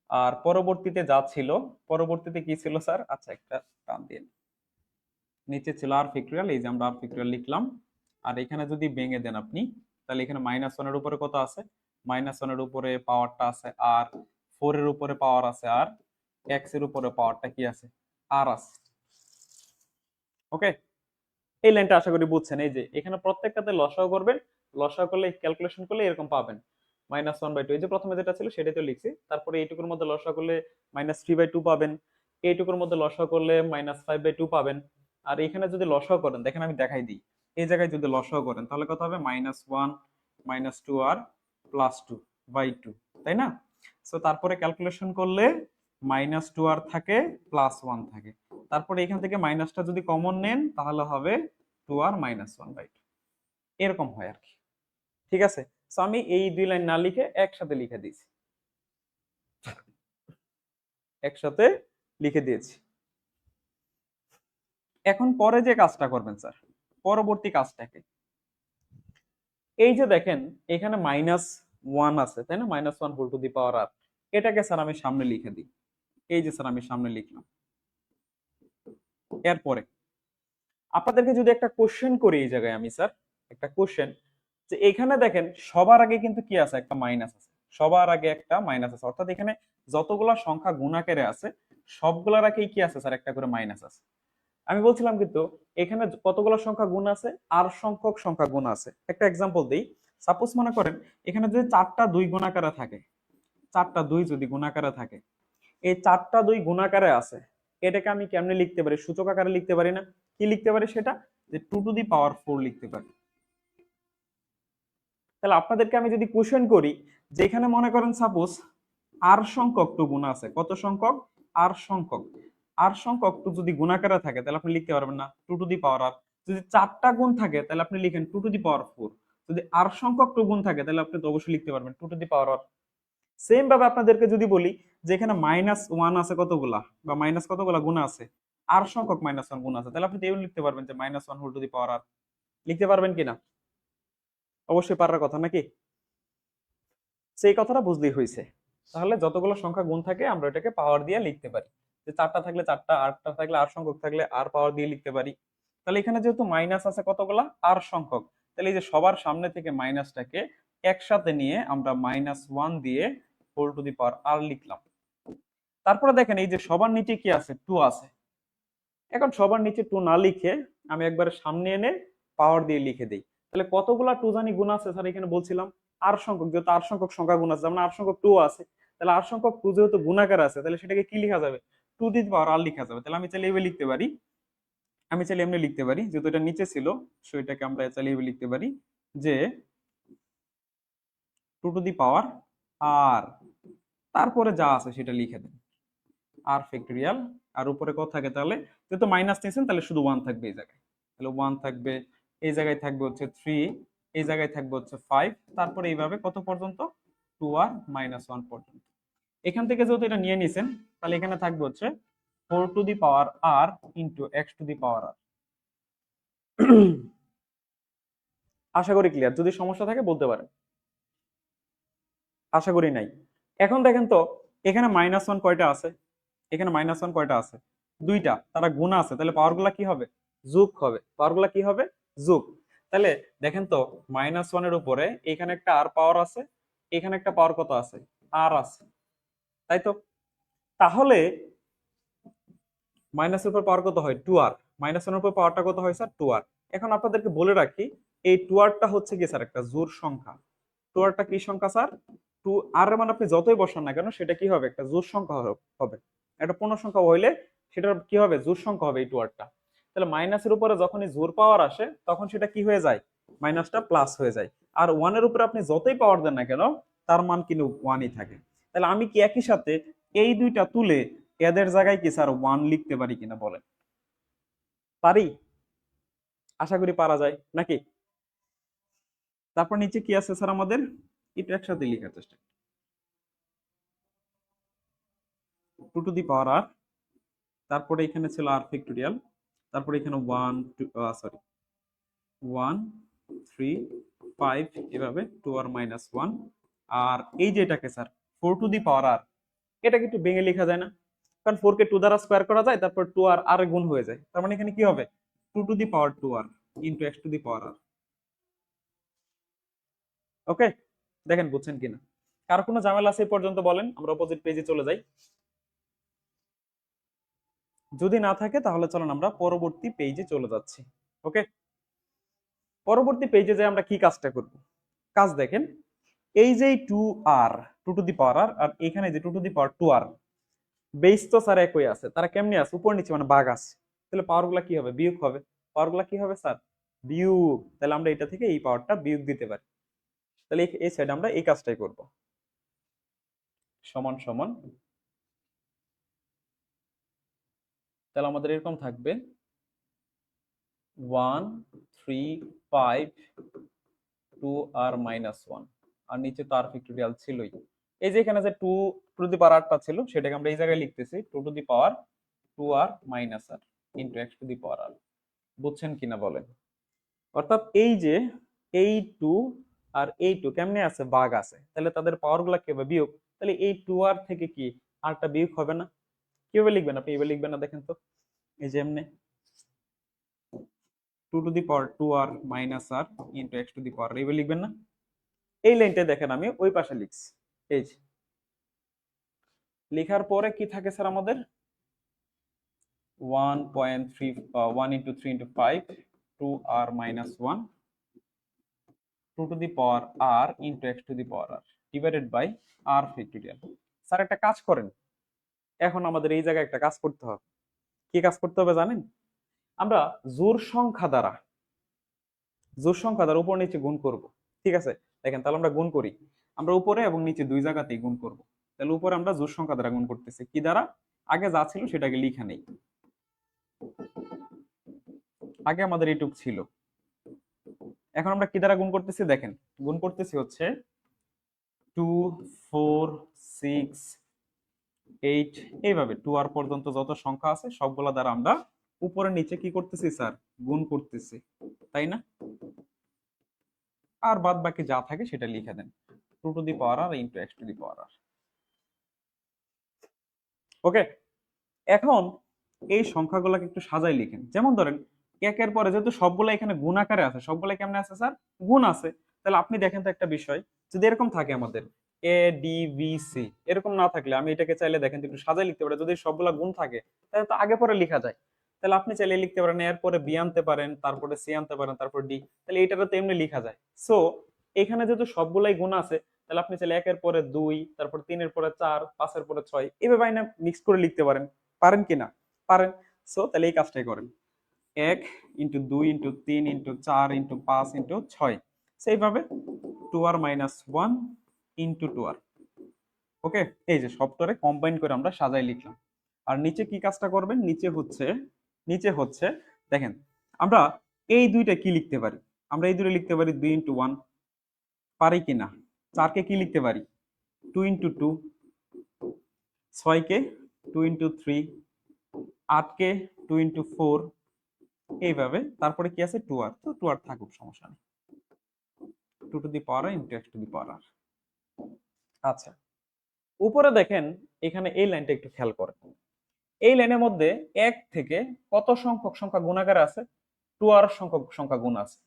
Speaker 1: আর পরবর্তীতে যা ছিল, পরবর্তীতে কি ছিল স্যার? আচ্ছা একটা টান দিয়ে নিচে ছিল আর ফ্যাক্টরিয়াল, এই যে আমরা আর ফ্যাক্টরিয়াল লিখলাম। আর এখানে যদি ভেঙে দেন আপনি, তাহলে এখানে মাইনাস ওয়ানের উপরে কত আছে? মাইনাস ওয়ানের উপরে পাওয়ারটা আছে আর, ফোর এর উপরে পাওয়ার আছে আর, এক্স এর উপরে পাওয়ারটা কি আছে? আর আছে। ওকে, এই লাইনটা আশা করি বুঝছেন। এই যে এখানে প্রত্যেকটাতে লসাগু করবেন, লসাগু করলে ক্যালকুলেশন করলে এরকম পাবেন মাইনাস ওয়ান বাই টু। এই যে প্রথমে যেটা ছিল সেটাই তো লিখছি, তারপরে এইটুকুর মধ্যে লসাগু করলে মাইনাস থ্রি বাই টু পাবেন, এইটুকুর মধ্যে লসাগু করলে মাইনাস ফাইভ বাই টু পাবেন। আর এখানে যদি লসাগু করেন, দেখেন আমি দেখাই দিই, এই জায়গায় যদি লসাগু করেন তাহলে কত হবে? Minus one minus two r plus two by two, তাই না? সো তারপরে ক্যালকুলেশন করলে মাইনাস টু আর থাকে প্লাস ওয়ান থাকে, তারপরে এখান থেকে মাইনাসটা যদি কমন নেন তাহলে হবে two r minus one by two, এরকম হয় আর কি। ঠিক আছে, সো আমি এই দুই লাইন না লিখে একসাথে লিখে দিয়েছি, একসাথে লিখে দিয়েছি। এখন পরে যে কাজটা করবেন স্যার, পরবর্তী কাজটাকে, এই যে দেখেন এখানে মাইনাস ওয়ান আছে, তাই না? Minus one whole to the power r, এটাকে স্যার আমি সামনে লিখে দিই, এই যে স্যার আমি সামনে লিখলাম। এরপরে আপনাদেরকে যদি একটা কোশ্চেন করি এই জায়গায় আমি স্যার, একটা কোশ্চেন, যে এখানে দেখেন সবার আগে কিন্তু কি আছে? একটা মাইনাস আছে, সবার আগে একটা মাইনাস আছে, অর্থাৎ এখানে যতগুলা সংখ্যা গুণাকারে আছে সবগুলার আগেই কি আছে স্যার? একটা করে মাইনাস আছে। আমি বলছিলাম কিন্তু এখানে কতগুলো সংখ্যা গুণ আছে? আর সংখ্যক সংখ্যা গুণ আছে। একটা এক্সাম্পল দিই, সাপোজ মনে করেন এখানে যদি 4টা 2 গুণাকারে থাকে, 4টা 2 যদি গুণাকারে থাকে, এই 4টা 2 গুণাকারে আছে, এটাকে আমি কেমনে লিখতে পারি? সূচক আকারে লিখতে পারি না? কি লিখতে পারি সেটা? যে 2 টু দি পাওয়ার 4 লিখতে পারি। তাহলে আপনাদেরকে আমি যদি কোশ্চেন করি, যেখানে মনে করেন সাপোজ আর সংখ্যক টু গুণ আছে, কত সংখ্যক? আর সংখ্যক, আর সংখ্যক টু যদি গুণাকারে থাকে তাহলে আপনি লিখতে পারবেন না 2 টু দি পাওয়ার আর। যদি 4টা গুণ থাকে তাহলে আপনি লিখেন 2 টু দি পাওয়ার 4। যদি আর সংখ্যক টু গুণ থাকে তাহলে আপনি তো অবশ্যই লিখতে পারবেন 2 to the power R. Same ভাবে আপনাদেরকে যদি বলি যে এখানে -1 আছে কতগুলা, বা মাইনাস কতগুলা গুণ আছে, আর সংখ্যক -1 গুণ আছে, তাহলে আপনি তো লিখতে পারবেন যে -1 হোল টু দি পাওয়ার আর। লিখতে পারবেন কিনা? অবশ্যই পারার কথা নাকি? সেই কথাটা বুঝলেই হয়েছে। তাহলে যতগুলো সংখ্যা গুণ থাকে আমরা এটাকে পাওয়ার দিয়ে লিখতে পারি। যে 4টা থাকলে 4টা, 8টা থাকলে আর সংখ্যক থাকলে আর পাওয়ার দিয়ে লিখতে পারি। তাহলে এখানে যেহেতু মাইনাস আছে কতগুলা, আর সংখ্যক, তাহলে এই যে সবার সামনে থেকে মাইনাসটাকে একসাথে নিয়ে আমরা -1 দিয়ে হোল টু দি পাওয়ার আর লিখলাম। তারপরে দেখেন এই যে সবার নিচে কি আছে? 2 আছে। এখন সবার নিচে 2 না লিখে আমি একবারে সামনে এনে পাওয়ার দিয়ে লিখে দিই। তাহলে কতগুলা 2 জানি গুণ আছে স্যার? এখানে বলছিলাম আর সংখ্যক, যেহেতু আর সংখ্যক সংখ্যা গুণ আছে, যেমন আর সংখ্যক 2 আছে, তাহলে আর সংখ্যক 2 যেহেতু গুণাকার আছে, তাহলে সেটাকে কি লেখা যাবে? 2 দি পাওয়ার আর লেখা যাবে। তাহলে আমি চাইলে এইভাবে লিখতে পারি, আমি চাইলে এমনি লিখতে পারি, যেহেতু এটা নিচে ছিল সেটাকে আমরা চাইলে এইভাবে লিখতে পারি যে 2 টু দি পাওয়ার আর, তারপরে যা আছে সেটা লিখে দেন, আর ফ্যাক্টরিয়াল, আর উপরে কত থাকে? তাহলে যেহেতু মাইনাস নিয়েছেন তাহলে শুধু 1 থাকবে এই জায়গায়, তাহলে 1 থাকবে, এই জায়গায় থাকবে হচ্ছে 3, এই জায়গায় থাকবে হচ্ছে 5, তারপরে এইভাবে কত পর্যন্ত? 2 আর -1 পর্যন্ত। এখান থেকে যেহেতু এটা নিয়ে নিছেন তাহলে এখানে থাকবে হচ্ছে 4 to the power r into x to the power r. আশা করি ক্লিয়ার। যদি সমস্যা থাকে বলতে পারেন, আশা করি নাই। এখন দেখেন তো এখানে -1 কয়টা আছে? এখানে -1 কয়টা আছে? 2টা, তারা গুণ আছে, তাহলে পাওয়ার গুলা কি হবে? যোগ হবে। পাওয়ার গুলা কি হবে? যোগ। তাহলে দেখেন তো -1 এর উপরে এখানে একটা আর পাওয়ার আছে, এখানে একটা পাওয়ার কত আছে? আর আছে, তাই তো? তাহলে মাইনাসের উপর পাওয়ার কত হয়? 2 আর। -1 এর উপর পাওয়ারটা কত হয় স্যার? 2 আর। এখন আপনাদেরকে বলে রাখি এই 2 আরটা হচ্ছে কি স্যার? একটা জোড় সংখ্যা। 2 আরটা কি সংখ্যা স্যার? 2 আর এর মান আপনি যতই বসান না কেন সেটা কি হবে? একটা জোড় সংখ্যা হবে। একটা পূর্ণ সংখ্যা হইলে সেটার কি হবে? জোড় সংখ্যা হবে এই 2 আরটা। তাহলে মাইনাসের উপরে যখনই জোড় পাওয়ার আসে তখন সেটা কি হয়ে যায়? মাইনাসটা প্লাস হয়ে যায়। আর 1 এর উপরে আপনি যতই পাওয়ার দেন না কেন তার মান কিন্তু 1ই থাকে। তাহলে আমি কি একই সাথে এই দুইটা তুলে এদের জায়গায় কি স্যার 1 লিখতে পারি কিনা বলেন? পারি? আশা করি পারা যায় নাকি? তারপর নিচে কি আছে স্যার আমাদের? একটু একসাথে লেখার চেষ্টা। 2 টু দি পাওয়ার আর, তারপরে এখানে ছিল আর ফ্যাক্টোরিয়াল, তারপরে এখানে 1 সরি 1 3 5 এভাবে 2 আর -1। আর এই যে এটাকে sir 4 to the power r, এটাকে একটু ভেঙে লেখা যায় না? কারণ 4 কে 2 দ্বারা স্কয়ার করা যায়, তারপর 2 আর আর গুণ হয়ে যায়, তার মানে এখানে কি হবে? 2 to the power 2 r into x to the power r. Okay, দেখেন বুঝছেন কিনা? কার কোনো ঝামেলা আছে এই পর্যন্ত বলেন, আমরা অপোজিট পেজে চলে যাই। যদি না থাকে তাহলে চলুন আমরা পরবর্তী পেজে চলে যাচ্ছি। ওকে, পরবর্তী পেজে যে আমরা কি কাজটা করব? কাজ দেখেন, এই যে 2 আর 2 টু দি পাওয়ার আর, আর এখানে যে 2 to the power 2 r, base তো স্যার একই আছে, তারা কেমনে আছে? উপর নিচে মানে ভাগ আছে। তাহলে পাওয়ার গুলা কি হবে? বিয়োগ হবে। পাওয়ার গুলা কি হবে স্যার? বিয়োগ। তাহলে আমরা এটা থেকে এই পাওয়ারটা বিয়োগ দিতে পারি। তাহলে এই সাইড আমরা এই কাজটাই করব। সমান সমান, তাহলে আমাদের এরকম থাকবে 1 3 5 2 আর -1, আর নিচে তো আর ফ্যাক্টরিয়াল ছিলই। এই যে এখানে যে 2 টু দি পাওয়ার 8টা ছিল সেটাকে আমরা এই জায়গায় লিখতেছি 2 to the power 2 r -r into x to the power r। বুঝছেন কিনা বলেন? অর্থাৎ এই যে এই 2 আর এই 2 কেমনে আছে? ভাগ আছে, তাহলে তাদের পাওয়ার গুলা কি হবে? বিয়োগ। তাহলে এই 2 আর থেকে কি আরটা বিয়োগ হবে না? কিভাবে লিখবেন আপনি? এভাবে লিখবেন না, দেখেন তো, এই যে এমনি 2 to the power 2 r -r into x to the power, এইভাবে লিখবেন না? এই লাইনটা দেখেন আমি ওই পাশে লিখছি, এই যে লেখার পরে কি থাকে স্যার আমাদের? 1.3 1 into 3 into 5 2 r -1 two to the power r into x to the power r divided by r factorial. Sir একটা কাজ করেন, এখন আমাদের এই জায়গায় একটা কাজ করতে হবে। কি কাজ করতে হবে জানেন? আমরা জোড় সংখ্যা দ্বারা উপর নিচে গুণ করব। ঠিক আছে, দেখেন তাহলে আমরা গুণ করি। আমরা উপরে এবং নিচে দুই জায়গাতেই গুণ করব। তাহলে উপরে আমরা জোড় সংখ্যা দ্বারা গুণ করতেছি, কি দ্বারা? আগে যা ছিল সেটাকে লিখে নেই। আগে আমাদের এইটুক ছিল, এখন আমরা কি দ্বারা গুণ করতেছি? দেখেন গুণ করতেছি হচ্ছে 2 4 6 8 এইভাবে 2 আর পর্যন্ত যত সংখ্যা আছে সবগুলা দ্বারা আমরা উপরে নিচে কি করতেছি স্যার? গুণ করতেছি, তাই না? আর বাদ বাকি যা থাকে সেটা লিখে দেন, two to the power r into x to the power r. Okay, এখন এই সংখ্যাগুলোকে একটু সাজাই লিখেন। যেমন ধরেন একের পরে যেহেতু সবগুলো এখানে গুণ আকারে আছে, সবগুলো কেমনে আছে স্যার? গুণ আছে। তাহলে আপনি দেখেন তো একটা বিষয়, যদি এরকম থাকে আমাদের এ ডি বি সি, এরকম না থাকলে আমি এটাকে চাইলে দেখেন তো একটু সাজাই লিখতে পারি। যদি সবগুলা গুণ থাকে তাহলে তো আগে পরে লেখা যায়। তাহলে আপনি চাইলে লিখতে পারেন এরপরে বি আনতে পারেন, তারপরে সি আনতে পারেন, তারপর ডি। তাহলে এইটারও তো এমনি লেখা যায়। সো এখানে যেহেতু সবগুলাই গুণ আছে, তাহলে আপনি চাইলে একের পরে দুই, তারপর তিনের পরে চার, পাঁচের পরে ছয়, এইভাবে আইনা মিক্স করে লিখতে পারেন। পারেন কিনা? পারেন। সো তাহলে এই কাজটাই করেন, 1 into 2 into 3 into 4 into 5 into 6, সেইভাবে 2r মাইনাস 1 ইন্টু 2r। ওকে, এই যে সবটারে কম্বাইন করে আমরা সাজাই লিখলাম। আর নিচে কি কাজটা করবেন? নিচে হচ্ছে দেখেন আমরা এই দুইটা কি লিখতে পারি? আমরা এই দুটো লিখতে পারি 2 ইন্টু 1, পারি কিনা? 4কে কি লিখতে পারি? 2 ইন্টু 2, 6কে 2 ইন্টু 3, 8কে 2 ইন্টু 4, এইভাবে। তারপরে কি আছে? 2r, তো 2r থাকুক, সমস্যা নেই। 2 to the power into x to the power r. আচ্ছা, উপরে দেখেন এখানে এই লাইনটা একটু খেয়াল করেন। এই লাইনের মধ্যে 1 থেকে কত সংখ্যক সংখ্যা গুণাকারে আছে? 2r সংখ্যক সংখ্যা গুণ আছে।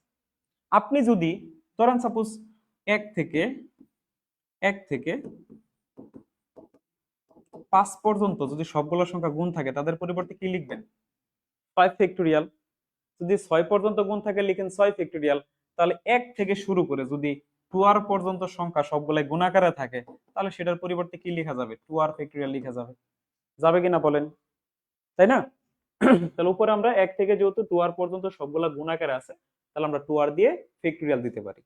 Speaker 1: আপনি যদি ধরেন সাপোজ 1 থেকে 5 পর্যন্ত যদি সবগুলো সংখ্যা গুণ থাকে, তাদের পরিবর্তে কি লিখবেন? 5 ফ্যাক্টোরিয়াল। যদি 6 পর্যন্ত গুণ থাকে লিখেন 6 ফ্যাক্টোরিয়াল। তাহলে 1 থেকে শুরু করে যদি 2r পর্যন্ত সংখ্যা সবগুলাই গুণাকারে থাকে, তাহলে সেটার পরিবর্তে কি লেখা যাবে? 2r ফ্যাক্টোরিয়াল লেখা যাবে। যাবে কিনা বলেন? তাই না? তাহলে উপরে আমরা 1 থেকে যেহেতু 2r পর্যন্ত সবগুলা গুণাকারে আছে, তাহলে আমরা 2r দিয়ে ফ্যাক্টোরিয়াল দিতে পারি।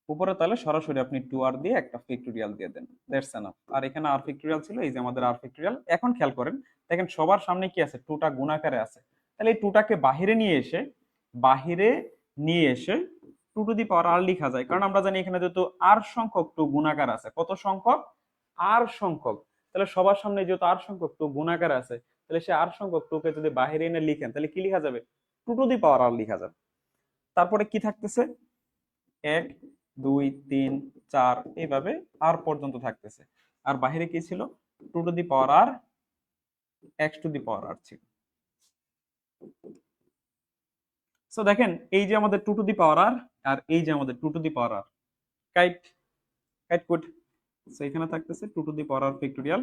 Speaker 1: উপরে তাহলে সরাসরি আপনি 2r দিয়ে একটা ফ্যাক্টোরিয়াল দিয়ে দেন, দ্যাটস এনাফ। আর এখানে r ফ্যাক্টোরিয়াল ছিল, এই যে আমাদের r ফ্যাক্টোরিয়াল। এখন খেয়াল করেন, দেখেন সবার সামনে কি আছে? 2টা গুণাকারে আছে। তাহলে এই 2টাকে বাহিরে নিয়ে এসে 2 টু দি পাওয়ার r লেখা যায়, কারণ আমরা জানি এখানে যেহেতু r সংখ্যক 2 গুণাকার আছে। কত সংখ্যক? r সংখ্যক। তাহলে সবার সামনে যেহেতু r সংখ্যক 2 গুণাকার আছে, তাহলে সে r সংখ্যক 2 কে যদি বাহিরে এনে লিখেন, তাহলে কি লেখা যাবে? 2 টু দি পাওয়ার r লেখা যাবে। তারপরে কি থাকতেছে? 1 2 3 4 এইভাবে আর পর্যন্ত থাকতেছে। আর বাহিরে কি ছিল? 2 to the power r x to the power r ছিল। সো দেখেন এই যে আমাদের 2 টু দি পাওয়ার আর এই যে আমাদের 2 টু দি পাওয়ার আর, কাইট কাইট কোড। সো এখানে থাকতেছে 2 to the power r factorial,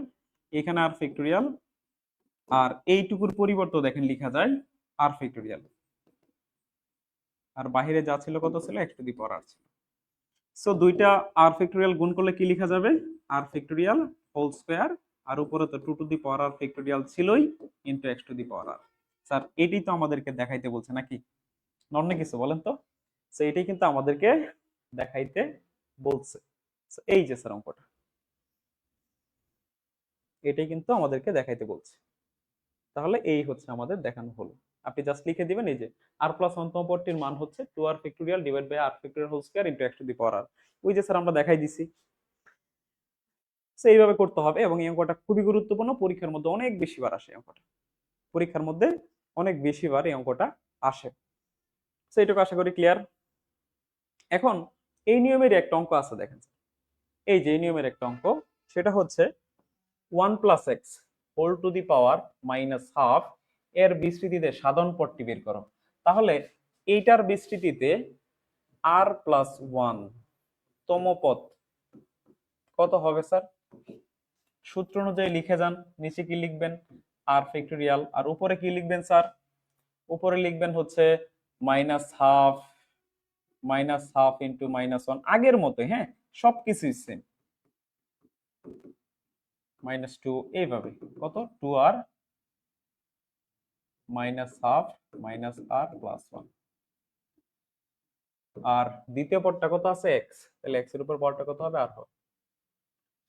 Speaker 1: এখানে আর ফ্যাক্টোরিয়াল, আর এইটুকুর পরিবর্তে দেখেন লেখা যায় আর ফ্যাক্টোরিয়াল। আর বাহিরে যা ছিল কত ছিল? X to the power r ছিল। সো দুইটা আর ফ্যাক্টোরিয়াল গুণ করলে কি লেখা যাবে? আর ফ্যাক্টোরিয়াল হোল স্কয়ার, আর উপরে তো 2 to the power r factorial ছিলই, into x to the power r. Sir এটাই তো আমাদেরকে দেখাইতে বলছে নাকি? অন্য কিছু বলেন তো? সো এটাই কিন্তু আমাদেরকে দেখাইতে বলছে। সো এই যে স্যার অঙ্কটা, এটাই কিন্তু আমাদেরকে দেখাইতে বলছে। তাহলে এই হচ্ছে আমাদের দেখানো হলো। আপনি জাস্ট লিখে দিবেন এই যে আর প্লাস অন্তম পদটির মান হচ্ছে 2r factorial divide by r factorial whole square into x to the power r. ওই যে স্যার আমরা দেখাই দিছি। এইভাবে করতে হবে, এবং এই অঙ্কটা খুবই গুরুত্বপূর্ণ। পরীক্ষার মধ্যে অনেক বেশিবার আসে অঙ্কটা, পরীক্ষার মধ্যে অনেক বেশিবার এই অঙ্কটা আসে। এইটুকু আশা করি ক্লিয়ার। এখন এই নিয়মের একটা অঙ্ক আছে, দেখেন এই যে এই নিয়মের একটা অঙ্ক, সেটা হচ্ছে 1 plus x whole to the power minus half এর বিস্তৃতিতে সাধারণ পদটি বের করো। তাহলে এইটার বিস্তৃতিতে আর প্লাস 1 তম পদ কত হবে স্যার? সূত্র অনুযায়ী লিখে যান। নিচে কি লিখবেন? R factorial. আর উপরে কি লিখবেন স্যার? উপরে লিখবেন হচ্ছে মাইনাস হাফ -1/2 ইন্টু -1 আগের মতো, হ্যাঁ সবকিছুই সেম, -2 এইভাবে কত 2r -1/2 -r + 1। আর দ্বিতীয় পদটা কত আছে x, তাহলে x এর উপর পদটা কত হবে r হবে।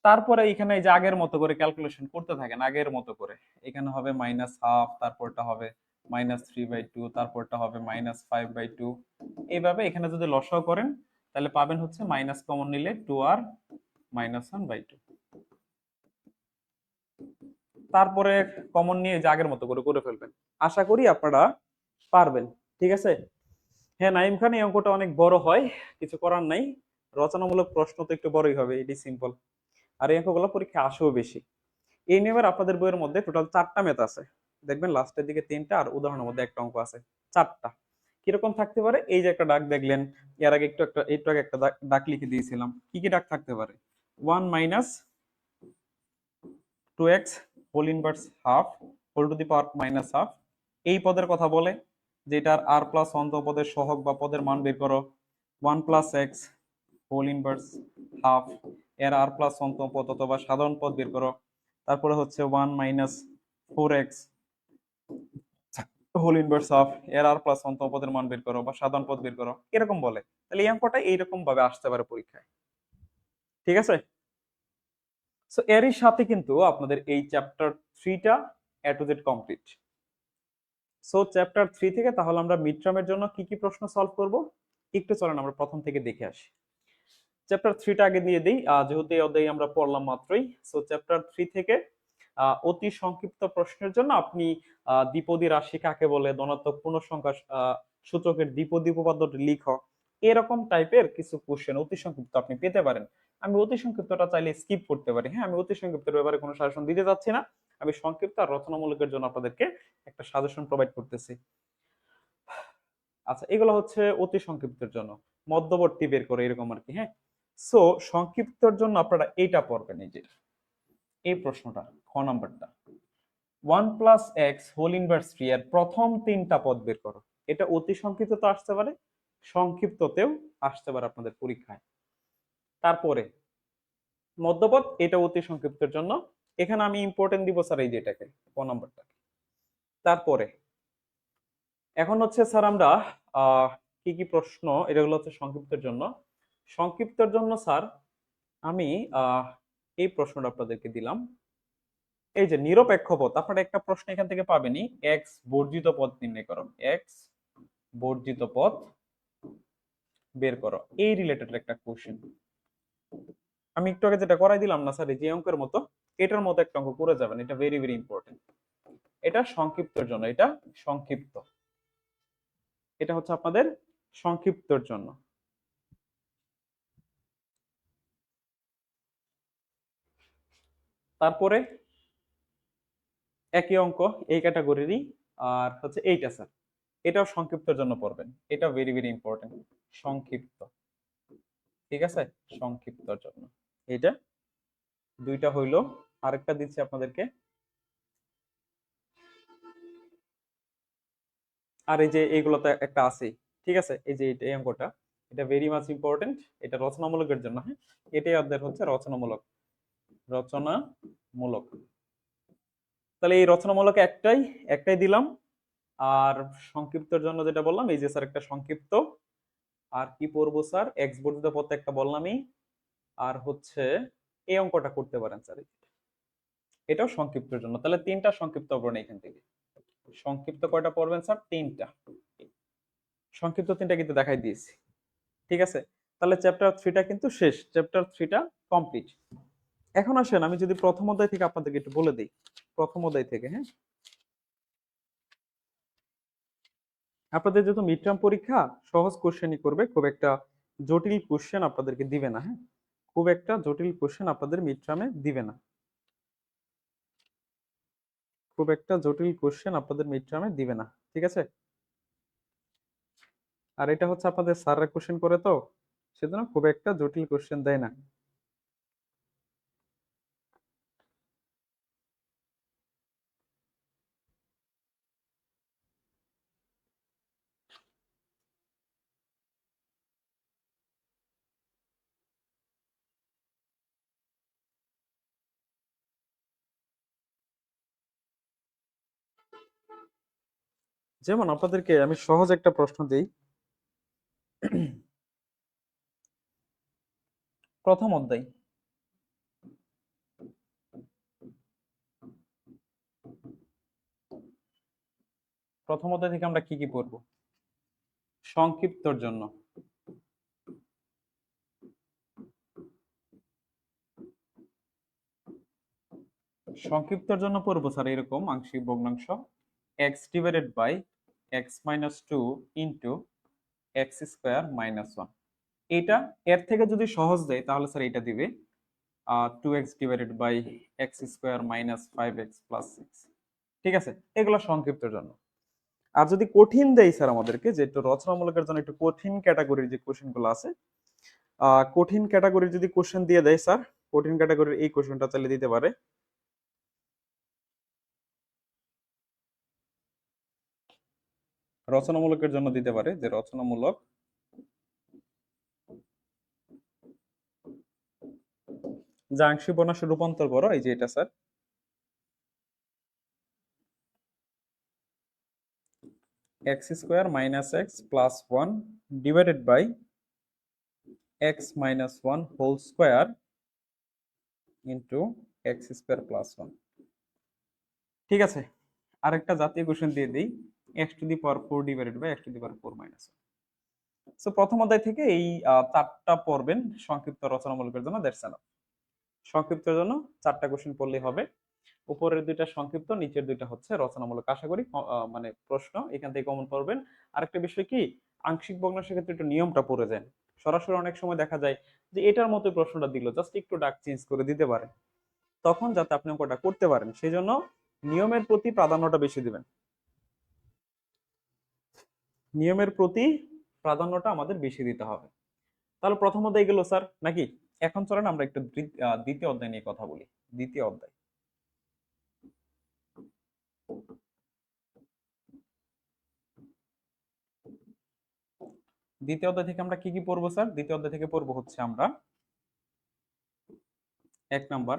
Speaker 1: তারপরে এখানে এই যে আগের মতো করে ক্যালকুলেশন করতে থাকেন, আগের মতো করে এখানে হবে -1/2, তারপরটা হবে -3/2, তারপরটা হবে -5/2। এইভাবে এখানে যদি লসাগু করেন তাহলে পাবেন হচ্ছে মাইনাস কমন নিলে 2r -1/2। তারপরে কমন নিয়ে যে আগের মতো করে করে ফেলবেন। আশা করি আপনারা পারবেন, ঠিক আছে। হ্যাঁ নাইম খান, এই অঙ্কটা অনেক বড় হয়, কিছু করার নাই, রচনামূলক প্রশ্ন তো একটু বড়ই হবে, এটি সিম্পল। আর এই অঙ্কগুলো পরীক্ষা আসেও বেশি। এই নিয়মের আপনাদের বইয়ের মধ্যে টোটাল 4টা ম্যাথ আছে, দেখবেন লাস্টের দিকে 3টা আর উদাহরণের মধ্যে একটা অঙ্ক আছে, 4টা। কিরকম থাকতে পারে, এই যে একটা ডাক দেখলেন, এর আগে একটু আগে একটা ডাক লিখে দিয়েছিলাম, কি কি ডাক থাকতে পারে, 1 - 2x whole inverse half whole to the power -half. এই পদের কথা বলে, যেটার r প্লাস অন্ত পদের সহগ বা পদের মান বের করো। 1 + x হোল ইনভার্স হাফ এর r প্লাস অন্ত পদ অথবা সাধারণ পদ বের করো। তারপরে হচ্ছে 1 - 4x হোল ইনভার্স হাফ এর r প্লাস অন্ত পদের মান বের করো বা সাধারণ পদ বের করো, এরকম বলে। তাহলে এই অঙ্কটা এইরকম ভাবে আসতে পারে পরীক্ষায়, ঠিক আছে। সো এরই সাথে কিন্তু আপনাদের এই চ্যাপ্টার 3টা A to Z complete. So chapter 3 থেকে তাহলে আমরা মিড টার্মের জন্য কি কি প্রশ্ন সলভ করব, একটু চলেন আমরা প্রথম থেকে দেখে আসি। চ্যাপ্টার 3টা আগে দিয়ে দিই, যেহেতু এই অধ্যায় আমরা পড়লাম মাত্রই। সো চ্যাপ্টার 3 থেকে অতি সংক্ষিপ্ত প্রশ্নের জন্য আপনি দ্বিপদী রাশি কাকে বলে, ধনাত্মক পূর্ণসংখ্যা সূচকের দ্বিপদী উপপাদ্যটি লিখো, এরকম টাইপের কিছু কোশ্চেন অতি সংক্ষিপ্ত আপনি পেতে পারেন। আমি অতি সংক্ষিপ্তটা চাইলে স্কিপ করতে পারি, হ্যাঁ আমি অতি সংক্ষিপ্তের ব্যাপারে কোনো সাজেশন দিতে যাচ্ছি না, আমি সংক্ষিপ্ত আর রচনামূলকের জন্য আপনাদেরকে একটা সাজেশন প্রোভাইড করতেছি। আচ্ছা, এগুলো হচ্ছে অতি সংক্ষিপ্তের জন্য, মধ্যবর্তী বের করে এরকম আর কি, হ্যাঁ। সো সংক্ষিপ্তর জন্য আপনারা এইটা পড়বেন, এই যে এই প্রশ্নটা খ নাম্বারটা, 1 + x হোল ইনভার্স 3 এর প্রথম 3টা পদ বের করো। এটা অতি সংক্ষিপ্ত তো আসতে পারে, সংক্ষিপ্ততেও আসতে পারে আপনাদের পরীক্ষায়। তারপরে মধ্যপদ, এটা অতি সংক্ষিপ্তের জন্য, এখানে আমি ইম্পর্টেন্ট দিব স্যার এই যেটাকে ক নাম্বারটা। তারপরে এখন হচ্ছে স্যার আমরা কি কি প্রশ্ন, এগুলো হচ্ছে সংক্ষিপ্তের জন্য। সংক্ষিপ্তের জন্য স্যার আমি এই প্রশ্নটা আপনাদেরকে দিলাম, এই যে নিরপেক্ষ পদ, আপনারা একটা প্রশ্ন এখান থেকে পাবেনই, এক্স বর্জিত পদ নির্ণয় করো, এক্স বর্জিত পদ বের করো, এই রিলেটেড একটা কোশ্চেন। আমি একটু আগে যেটা করাই দিলাম না স্যার, এই যে অঙ্কের মতো, এটার মতো একটা অঙ্ক করে যাবেন, এটা ভেরি ভেরি ইম্পর্টেন্ট। এটা সংক্ষিপ্তের জন্য, এটা সংক্ষিপ্ত, এটা হচ্ছে আপনাদের সংক্ষিপ্তর জন্য। তারপরে একই অঙ্ক এই ক্যাটাগরিরই, আর হচ্ছে এইটা স্যার, এটাও সংক্ষিপ্তের জন্য পড়বেন, এটা ভেরি ভেরি ইম্পর্টেন্ট, সংক্ষিপ্ত, ঠিক আছে, সংক্ষিপ্তর জন্য এইটা দুইটা হইলো। আরেকটা দিচ্ছি আপনাদেরকে, আর এই যে এইগুলোতে একটা আছে, ঠিক আছে, এই যে এই অঙ্কটা, এটা ভেরি মাচ ইম্পর্টেন্ট, এটা রচনামূলকের জন্য, হ্যাঁ এটাই অধ্যায় হচ্ছে রচনামূলক, রচনামূলক। তাহলে এই রচনামূলক একটাই একটাই দিলাম, আর সংক্ষিপ্তের জন্য যেটা বললাম, এই যে স্যার একটা সংক্ষিপ্ত, আর কি পড়বো স্যার, এক্স বর্ধিত পদ একটা বললামই, আর হচ্ছে এই অঙ্কটা করতে পারেন স্যার, এটাও সংক্ষিপ্তের জন্য। তাহলে 3টা সংক্ষিপ্ত পড়বেন এখান থেকে। সংক্ষিপ্ত কয়টা পড়বেন স্যার, 3টা। সংক্ষিপ্ত 3টা কিন্তু দেখাই দিয়েছি, ঠিক আছে। তাহলে চ্যাপ্টার 3টা কিন্তু শেষ, চ্যাপ্টার 3টা কমপ্লিট। এখন আসেন আমি যদি প্রথম অধ্যায় থেকে আপনাদেরকে একটু বলে দিই, প্রথম অধ্যায় থেকে, হ্যাঁ আপনাদের যেহেতু মিড টার্ম পরীক্ষা, সহজ কোশ্চেনই করবে, খুব একটা জটিল কোশ্চেন আপনাদেরকে দিবে না, হ্যাঁ খুব একটা জটিল কোশ্চেন আপনাদের মিড টার্মে দিবে না, খুব একটা জটিল কোশ্চেন আপনাদের মিড টার্মে দিবে না, ঠিক আছে। আর এটা হচ্ছে আপনাদের স্যাররা কোশ্চেন করে তো, সেজন্য খুব একটা জটিল কোশ্চেন দেয় না। যেমন আপনাদেরকে আমি সহজ একটা প্রশ্ন দিই। প্রথম অধ্যায়, প্রথম অধ্যায় থেকে আমরা কি কি পড়বো? সংক্ষিপ্তর জন্য সংক্ষিপ্তর জন্য পড়বো স্যার এরকম আংশিক ভগ্নাংশ x divided by x minus two into x square minus one. এইটা এর থেকে যদি সহজ দেয় তাহলে স্যার এটা দিবে 2x divided by x square minus 5x plus 6। ঠিক আছে, এগুলো সংক্ষিপ্তের জন্য। আর যদি কঠিন দেয় স্যার আমাদেরকে, যে একটু রচনামূলকের জন্য একটু কঠিন ক্যাটাগরির যে কোশ্চেন গুলো আছে, কঠিন ক্যাটাগরির যদি কোশ্চেন দিয়ে দেয় স্যার, কঠিন ক্যাটাগরির এই কোশ্চেনটা চাইলে দিতে পারে। রচনামূলকের জন্য দিতে পারে যে রচনামূলক যা আংশিক ভগ্নাংশে রূপান্তর করো, এই যে এটা sir x square minus x plus one divided by x minus one whole square into x square plus one. ঠিক আছে, আরেকটা জাতীয় কোশ্চেন দিয়ে দিই, x to the power four divided by x to the power four minus one. So প্রথম অধ্যায় থেকে এই চারটা পড়বেন সংক্ষিপ্ত রচনামূলকের জন্য, দ্যাটস এনাফ। সংক্ষিপ্তের জন্য চারটা কোশ্চেন পড়লেই হবে। উপরের দুইটা সংক্ষিপ্ত, নিচের দুইটা হচ্ছে রচনামূলক। আশা করি মানে প্রশ্ন এখান থেকে কমন পড়বেন। আরেকটা বিষয় কি, আংশিক ভগ্নাংশের ক্ষেত্রে একটু নিয়মটা পড়ে যায়। সরাসরি অনেক সময় দেখা যায় যে এটার মতো প্রশ্নটা দিল, জাস্ট একটু ডাক চেঞ্জ করে দিতে পারে, তখন যাতে আপনি অঙ্কটা করতে পারেন সেই জন্য নিয়মের প্রতি প্রাধান্যটা বেশি দিবেন। নিয়মের প্রতি প্রাধান্যটা আমাদের বেশি দিতে হবে। তাহলে প্রথম অধ্যায় গেল স্যার নাকি? এখন চলেন আমরা একটু দ্বিতীয় অধ্যায় নিয়ে কথা বলি। দ্বিতীয় অধ্যায়, দ্বিতীয় অধ্যায় থেকে আমরা কি কি পড়বো স্যার? দ্বিতীয় অধ্যায় থেকে পড়বো হচ্ছে আমরা এক নাম্বার,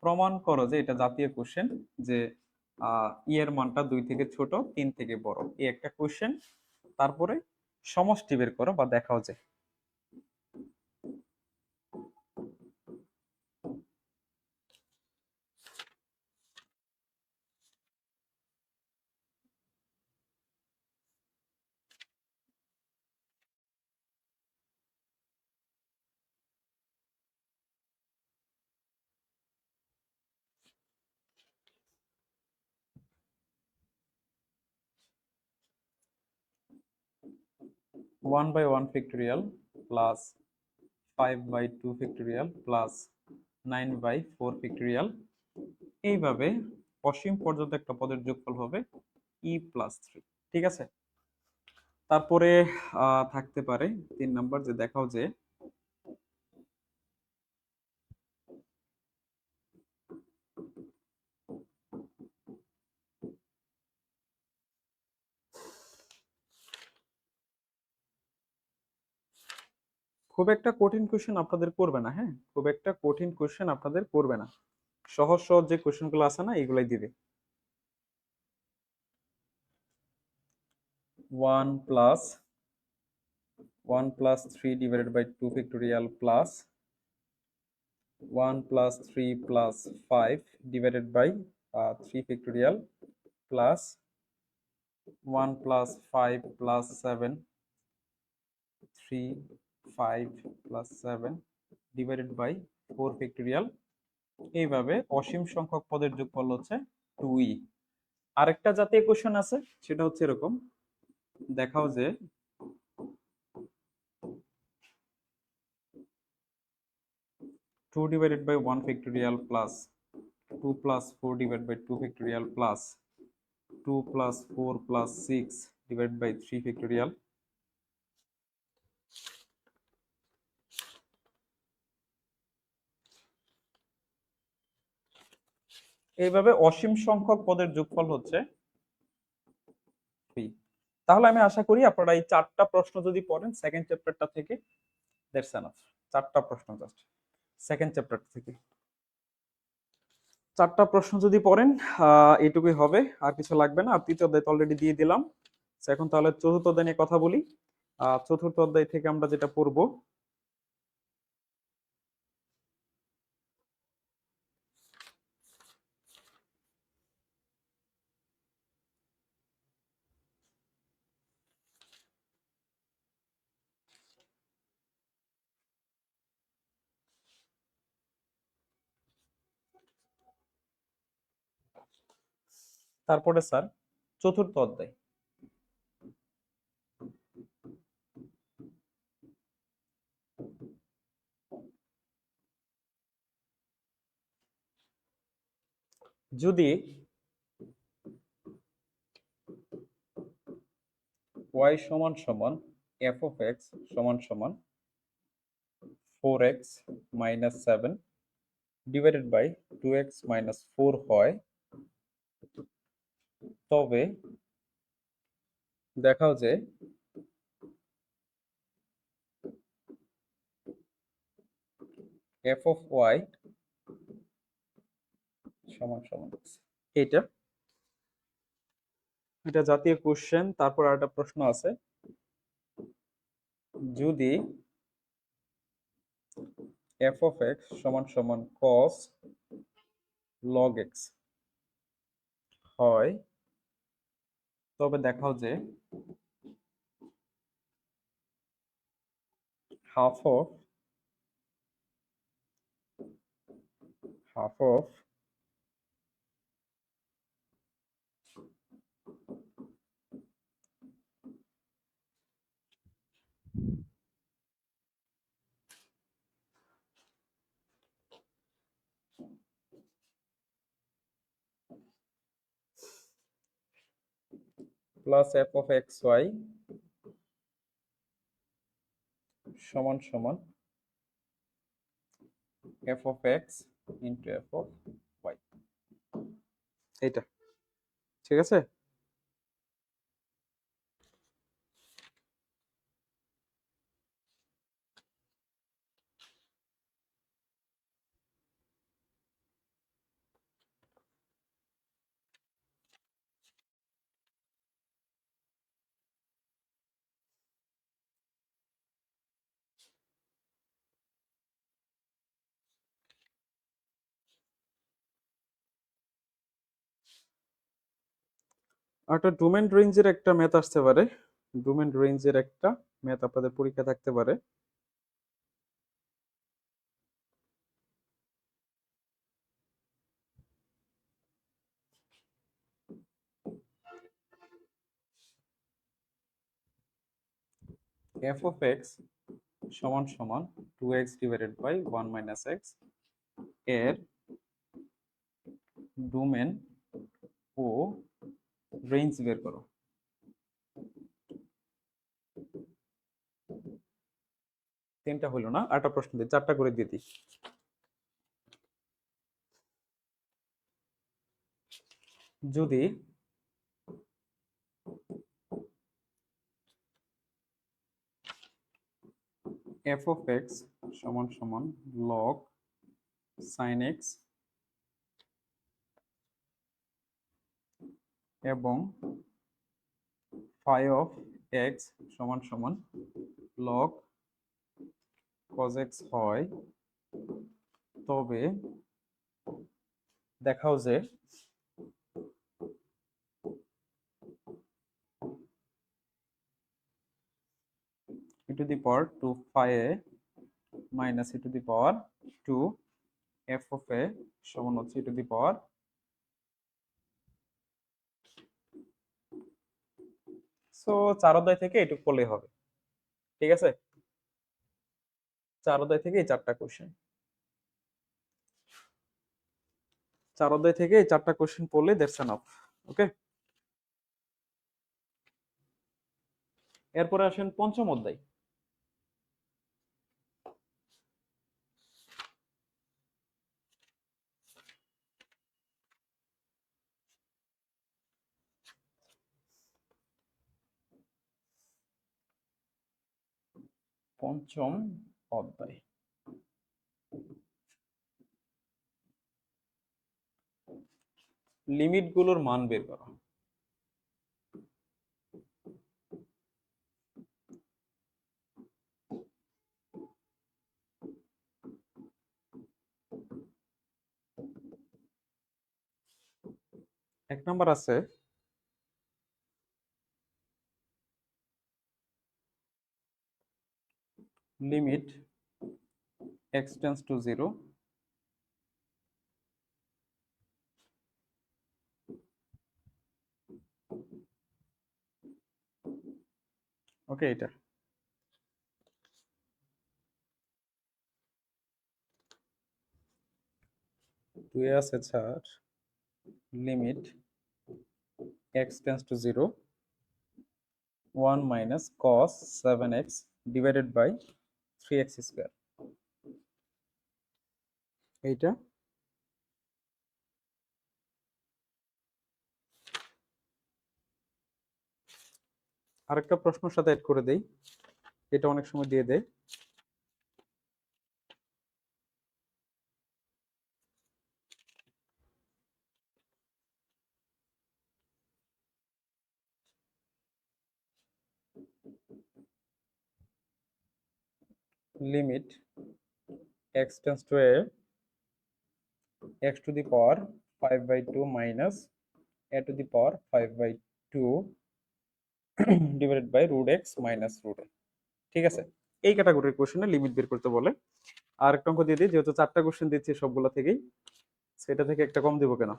Speaker 1: প্রমাণ করো যে এটা জাতীয় কোশ্চেন, যে এর মানটা 2 থেকে ছোট 3 থেকে বড়, এই একটা কোশ্চেন। তারপরে সমষ্টি বের করো বা দেখাও যে। One by one factorial plus 5/2 factorial plus 9/4 factorial, এইভাবে অসীম পর্যন্ত একটা পদের যোগফল হবে e+3। ঠিক আছে, তারপরে থাকতে পারে 3 নাম্বার, যে দেখাও যে খুব একটা কঠিন কোশ্চেন আপনাদের করবে না। হ্যাঁ, খুব একটা কঠিন কোশ্চেন আপনাদের করবে না, সহজ সহজ যে কোশ্চেনগুলো আছে না এগুলাই দিবে। 1+1+3 divided by 2 factorial plus 1+3+5 divided by 3 factorial plus 1+5+7 3 5+7 divided by 4 factorial. এইভাবে অসীম সংখ্যক পদের যোগফল হচ্ছে 2e। আরেকটা জাতীয় কোশ্চেন আছে, সেটা হচ্ছে এরকম, দেখাও যে 2 divided by 1 factorial plus 2 plus 4 divide by 2 factorial plus 2 plus 4 plus 6 divide by 3 factorial. এইভাবে অসীম সংখ্যক পদের যোগফল হচ্ছে 3। তাহলে আমি আশা করি আপনারা এই চারটা প্রশ্ন যদি পড়েন সেকেন্ড চ্যাপ্টারটা থেকে, দ্যাটস এনাফ। চারটা প্রশ্ন জাস্ট সেকেন্ড চ্যাপ্টার থেকে, 4টা প্রশ্ন যদি পড়েন এইটুকুই হবে, আর কিছু লাগবে না। আর তৃতীয় অধ্যায় তো অলরেডি দিয়ে দিলাম। So, এখন তাহলে চতুর্থ অধ্যায় নিয়ে কথা বলি। চতুর্থ অধ্যায় থেকে আমরা যেটা পড়বো, তারপরে স্যার চতুর্থ অধ্যায়। যদি y সমান সমান f of x সমান সমান 4x minus 7 divided by 2x minus 4 হয়, তবে দেখাও যে f of y সমান সমান x। এটা এটা জাতীয় কোশ্চেন। তারপর আরেকটা প্রশ্ন আছে, যদি f of x সমান সমান cos log x হয়, তবে দেখাও যে half of plus f of xy সমান সমান f of x into f of y। এইটা ঠিক আছে। আর একটা ডোমেন রেঞ্জের একটা ম্যাথ আসতে পারে। ডোমেন রেঞ্জের একটা ম্যাথ আপনাদের পরীক্ষা থাকতে পারে। f of x সমান সমান 2x divided by 1 minus x এর ডোমেন ও রেঞ্জ বের করো। তিনটা হলো না, আরেকটা প্রশ্ন দিই, 4টা করে দিয়ে দিই। যদি f of x সমান সমান log sin x এবং phi of x সমান সমান log cos x হয়, তবে দেখাও যে e to the power 2 phi a minus e to the power 2 f of a সমান হচ্ছে e to the power so 4 অধ্যায় থেকে এটুকু করলেই হবে। ঠিক আছে, 4 অধ্যায় থেকে এই 4টা কোশ্চেন, 4 অধ্যায় থেকে এই 4টা কোশ্চেন পড়লে দ্যাটস এনাফ। ওকে, এরপরে আসেন পঞ্চম অধ্যায়। পঞ্চম অধ্যায় লিমিট গুলোর মান বের করো। এক নাম্বার আছে লিমিট x টেন্ডস টু 0 ওকে। এটা দুই আছে sir limit x tends to 0 1 minus cos 7x divided by 3x square। এইটা আরেকটা প্রশ্নের সাথে অ্যাড করে দেই, এটা অনেক সময় দিয়ে দেয়। Limit x tends to x to the power 5/2 minus a to the power 5/2 divided by root x minus root a। ঠিক আছে, এই ক্যাটাগরির কোশ্চেনে লিমিট বের করতে বলে। আর একটা অঙ্ক দিয়ে দিই, যেহেতু 4টা কোশ্চেন দিচ্ছি সবগুলো থেকেই, সেটা থেকে একটা কম দিব কেন,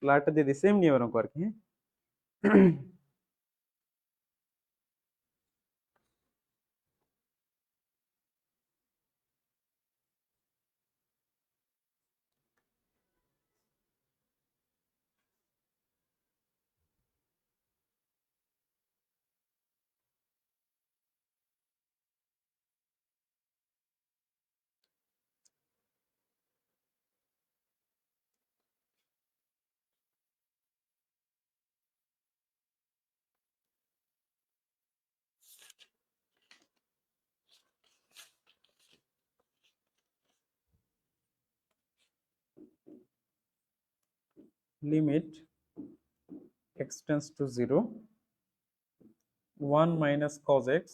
Speaker 1: লাইটটা দিয়ে দিই, সেম নিয়মের অঙ্ক আর কি। Limit x tends to 0 1 minus cos x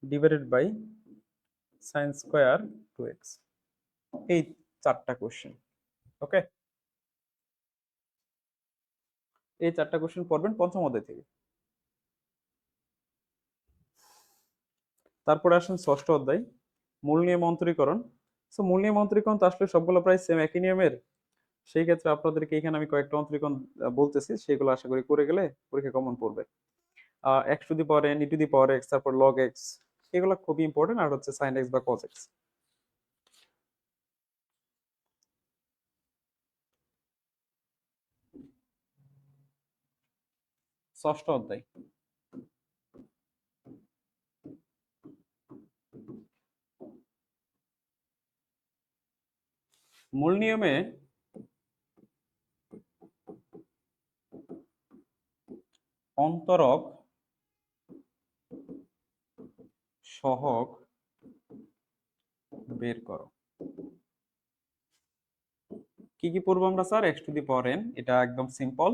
Speaker 1: divided by sin square 2x। এই 4টা কোশ্চেন। ওকে, এই 4টা কোশ্চেন পড়বেন পঞ্চম অধ্যায় থেকে। তারপরে আসেন ষষ্ঠ অধ্যায়, মূল নিয়ম অন্তরীকরণ। সো মূল নিয়ম অন্তরীকরণ তো আসলে সবগুলো প্রায় সেম একই নিয়মের। সেই ক্ষেত্রে আপনাদেরকে এখানে আমি কয়েকটা অন্তরীকরণ বলতেছি, সেগুলো আশা করি করে গেলে পরীক্ষা কমন পড়বে। x to the power n e two the power x, তারপর log x, এগুলো খুবই ইম্পর্টেন্ট। আর হচ্ছে sin x বা cos x। ষষ্ঠ অধ্যায়, মূল নিয়মে অন্তরক সহগ বের করো। কি কি পড়বো আমরা sir? x to the power n, এটা একদম সিম্পল।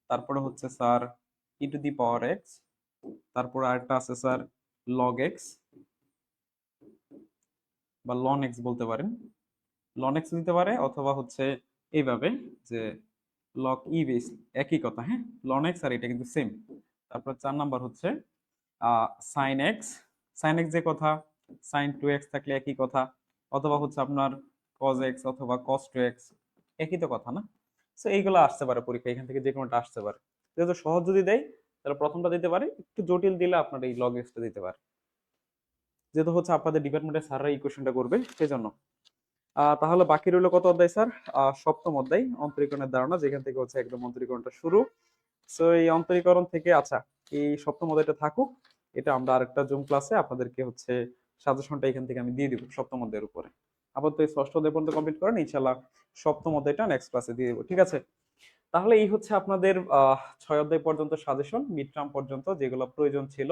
Speaker 1: তারপরে হচ্ছে sir e two the power x, তারপর আরেকটা আছে স্যার log x বা ln x বলতে পারেন, ln x দিতে পারে, অথবা হচ্ছে এইভাবে যে log e বেস, একই কথা। হ্যাঁ, ln x আর এটা কিন্তু সেম। তারপর 4 নাম্বার হচ্ছে sin x, sin x যে কথা, sin 2x থাকলে একই কথা, অথবা হচ্ছে আপনার cos x অথবা cos 2x, একই তো কথা না? সো এইগুলো আসতে পারে পরীক্ষা, এখান থেকে যে কোনোটা আসতে পারে। যেহেতু সহজ যদি দেয় তাহলে প্রথমটা দিতে পারে, একটু জটিল দিলে আপনার এই log x টা দিতে পারে, যেহেতু হচ্ছে আপনাদের ডিপার্টমেন্টের স্যাররা এই কোশ্চেনটা করবে সেজন্য। তাহলে বাকি রইলো কত অধ্যায় স্যার? সপ্তম অধ্যায়, অন্তরীকরণের ধারণা, যেখান থেকে হচ্ছে একদম অন্তরীকরণটা শুরু। সো এই অন্তরীকরণ থেকে, আচ্ছা এই সপ্তম অধ্যায়টা থাকুক, এটা আমরা আরেকটা জুম ক্লাসে আপনাদেরকে হচ্ছে সাজেশনটা এখান থেকে আমি দিয়ে দিব সপ্তম অধ্যায়ের উপরে। আপাতত এই ষষ্ঠ অধ্যায় পর্যন্ত কমপ্লিট করেন, ইনশাল্লাহ সপ্তম অধ্যায়টা নেক্সট ক্লাসে দিয়ে দেবো। ঠিক আছে, তাহলে এই হচ্ছে আপনাদের 6 অধ্যায় পর্যন্ত সাজেশন, মিড টার্ম পর্যন্ত যেগুলো প্রয়োজন ছিল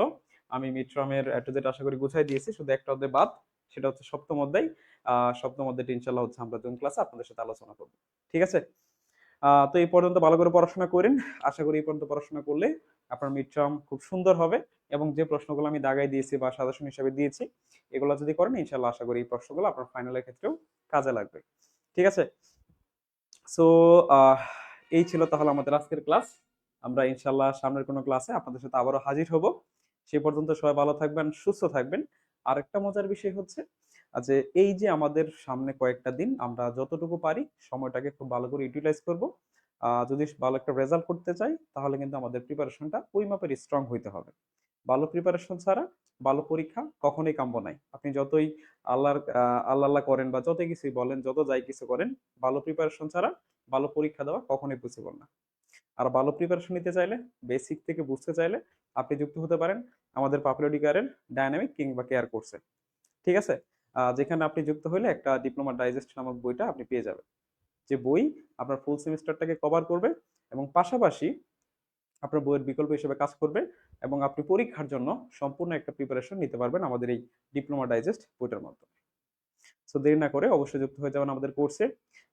Speaker 1: আমি মিড টার্মের টু জেড আশা করি গুছাই দিয়েছি, শুধু একটা অধ্যায় বাদ, সেটা হচ্ছে সপ্তম অধ্যায়। সপ্তম অধ্যায়টা ইনশাল্লাহ হচ্ছে আমরা জুম ক্লাসে আপনাদের সাথে আলোচনা করবো। ঠিক আছে, তো এই পর্যন্ত ভালো করে পড়াশোনা করেন। আশা করি এই পর্যন্ত পড়াশোনা করলে আপনার মিড টার্ম খুব সুন্দর হবে, এবং যে প্রশ্নগুলো আমি দাগাই দিয়েছি বা সাজেশন হিসেবে দিয়েছি, এগুলো যদি করেন ইনশাল্লাহ আশা করি এই প্রশ্নগুলো আপনার ফাইনালের ক্ষেত্রেও কাজে লাগবে। ঠিক আছে? সো এই ছিল তাহলে আমাদের আজকের ক্লাস। আমরা ইনশাল্লাহ সামনের কোনো ক্লাসে আপনাদের সাথে আবারও হাজির হব। সে পর্যন্ত সবাই ভালো থাকবেন, সুস্থ থাকবেন। আরেকটা মজার বিষয় হচ্ছে যে এই যে আমাদের সামনে কয়েকটা দিন আমরা যতটুকু পারি সময়টাকে খুব ভালো করে ইউটিলাইজ করব। যদি ভালো একটা রেজাল্ট করতে চাই তাহলে কিন্তু আমাদের প্রিপারেশনটা ওই মাপের স্ট্রং হইতে হবে। ভালো প্রিপারেশন ছাড়া ভালো পরীক্ষা কখনোই কাম্য নাই। আপনি যতই আল্লাহ আল্লাহ করেন বা যতই কিছুই বলেন, যত যাই কিছু করেন, ভালো প্রিপারেশন ছাড়া ভালো পরীক্ষা দেওয়া কখনোই পসিবল না। আর ভালো প্রিপারেশন নিতে চাইলে, বেসিক থেকে বুঝতে চাইলে আপনি যুক্ত হতে পারেন আমাদের পাপুলারিটি কেয়ারের ডায়নামিক কিংবা কেয়ার কোর্সে। ঠিক আছে? যেখানে আপনি যুক্ত হলে একটা ডিপ্লোমা ডাইজেস্ট নামক বইটা আপনি পেয়ে যাবেন, যে বই আপনার ফুল সেমিস্টারটাকে কভার করবে এবং পাশাপাশি আপনার বইয়ের বিকল্প হিসেবে কাজ করবে, এবং আপনি পরীক্ষার জন্য সম্পূর্ণ একটা প্রিপারেশন নিতে পারবেন আমাদের এই ডিপ্লোমা ডাইজেস্ট বইটার মাধ্যমে। সো দেরি না করে অবশ্যই যুক্ত হয়ে যাবেন আমাদের কোর্সে।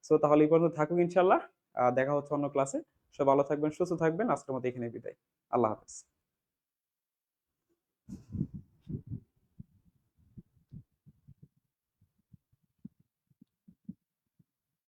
Speaker 1: সো তাহলে এই পর্যন্ত থাকুক ইনশাল্লাহ। দেখা হচ্ছে অন্য ক্লাসে। সব ভালো থাকবেন, সুস্থ থাকবেন। আজকের মতো এখানে বিদায়। আল্লাহ হাফেজ।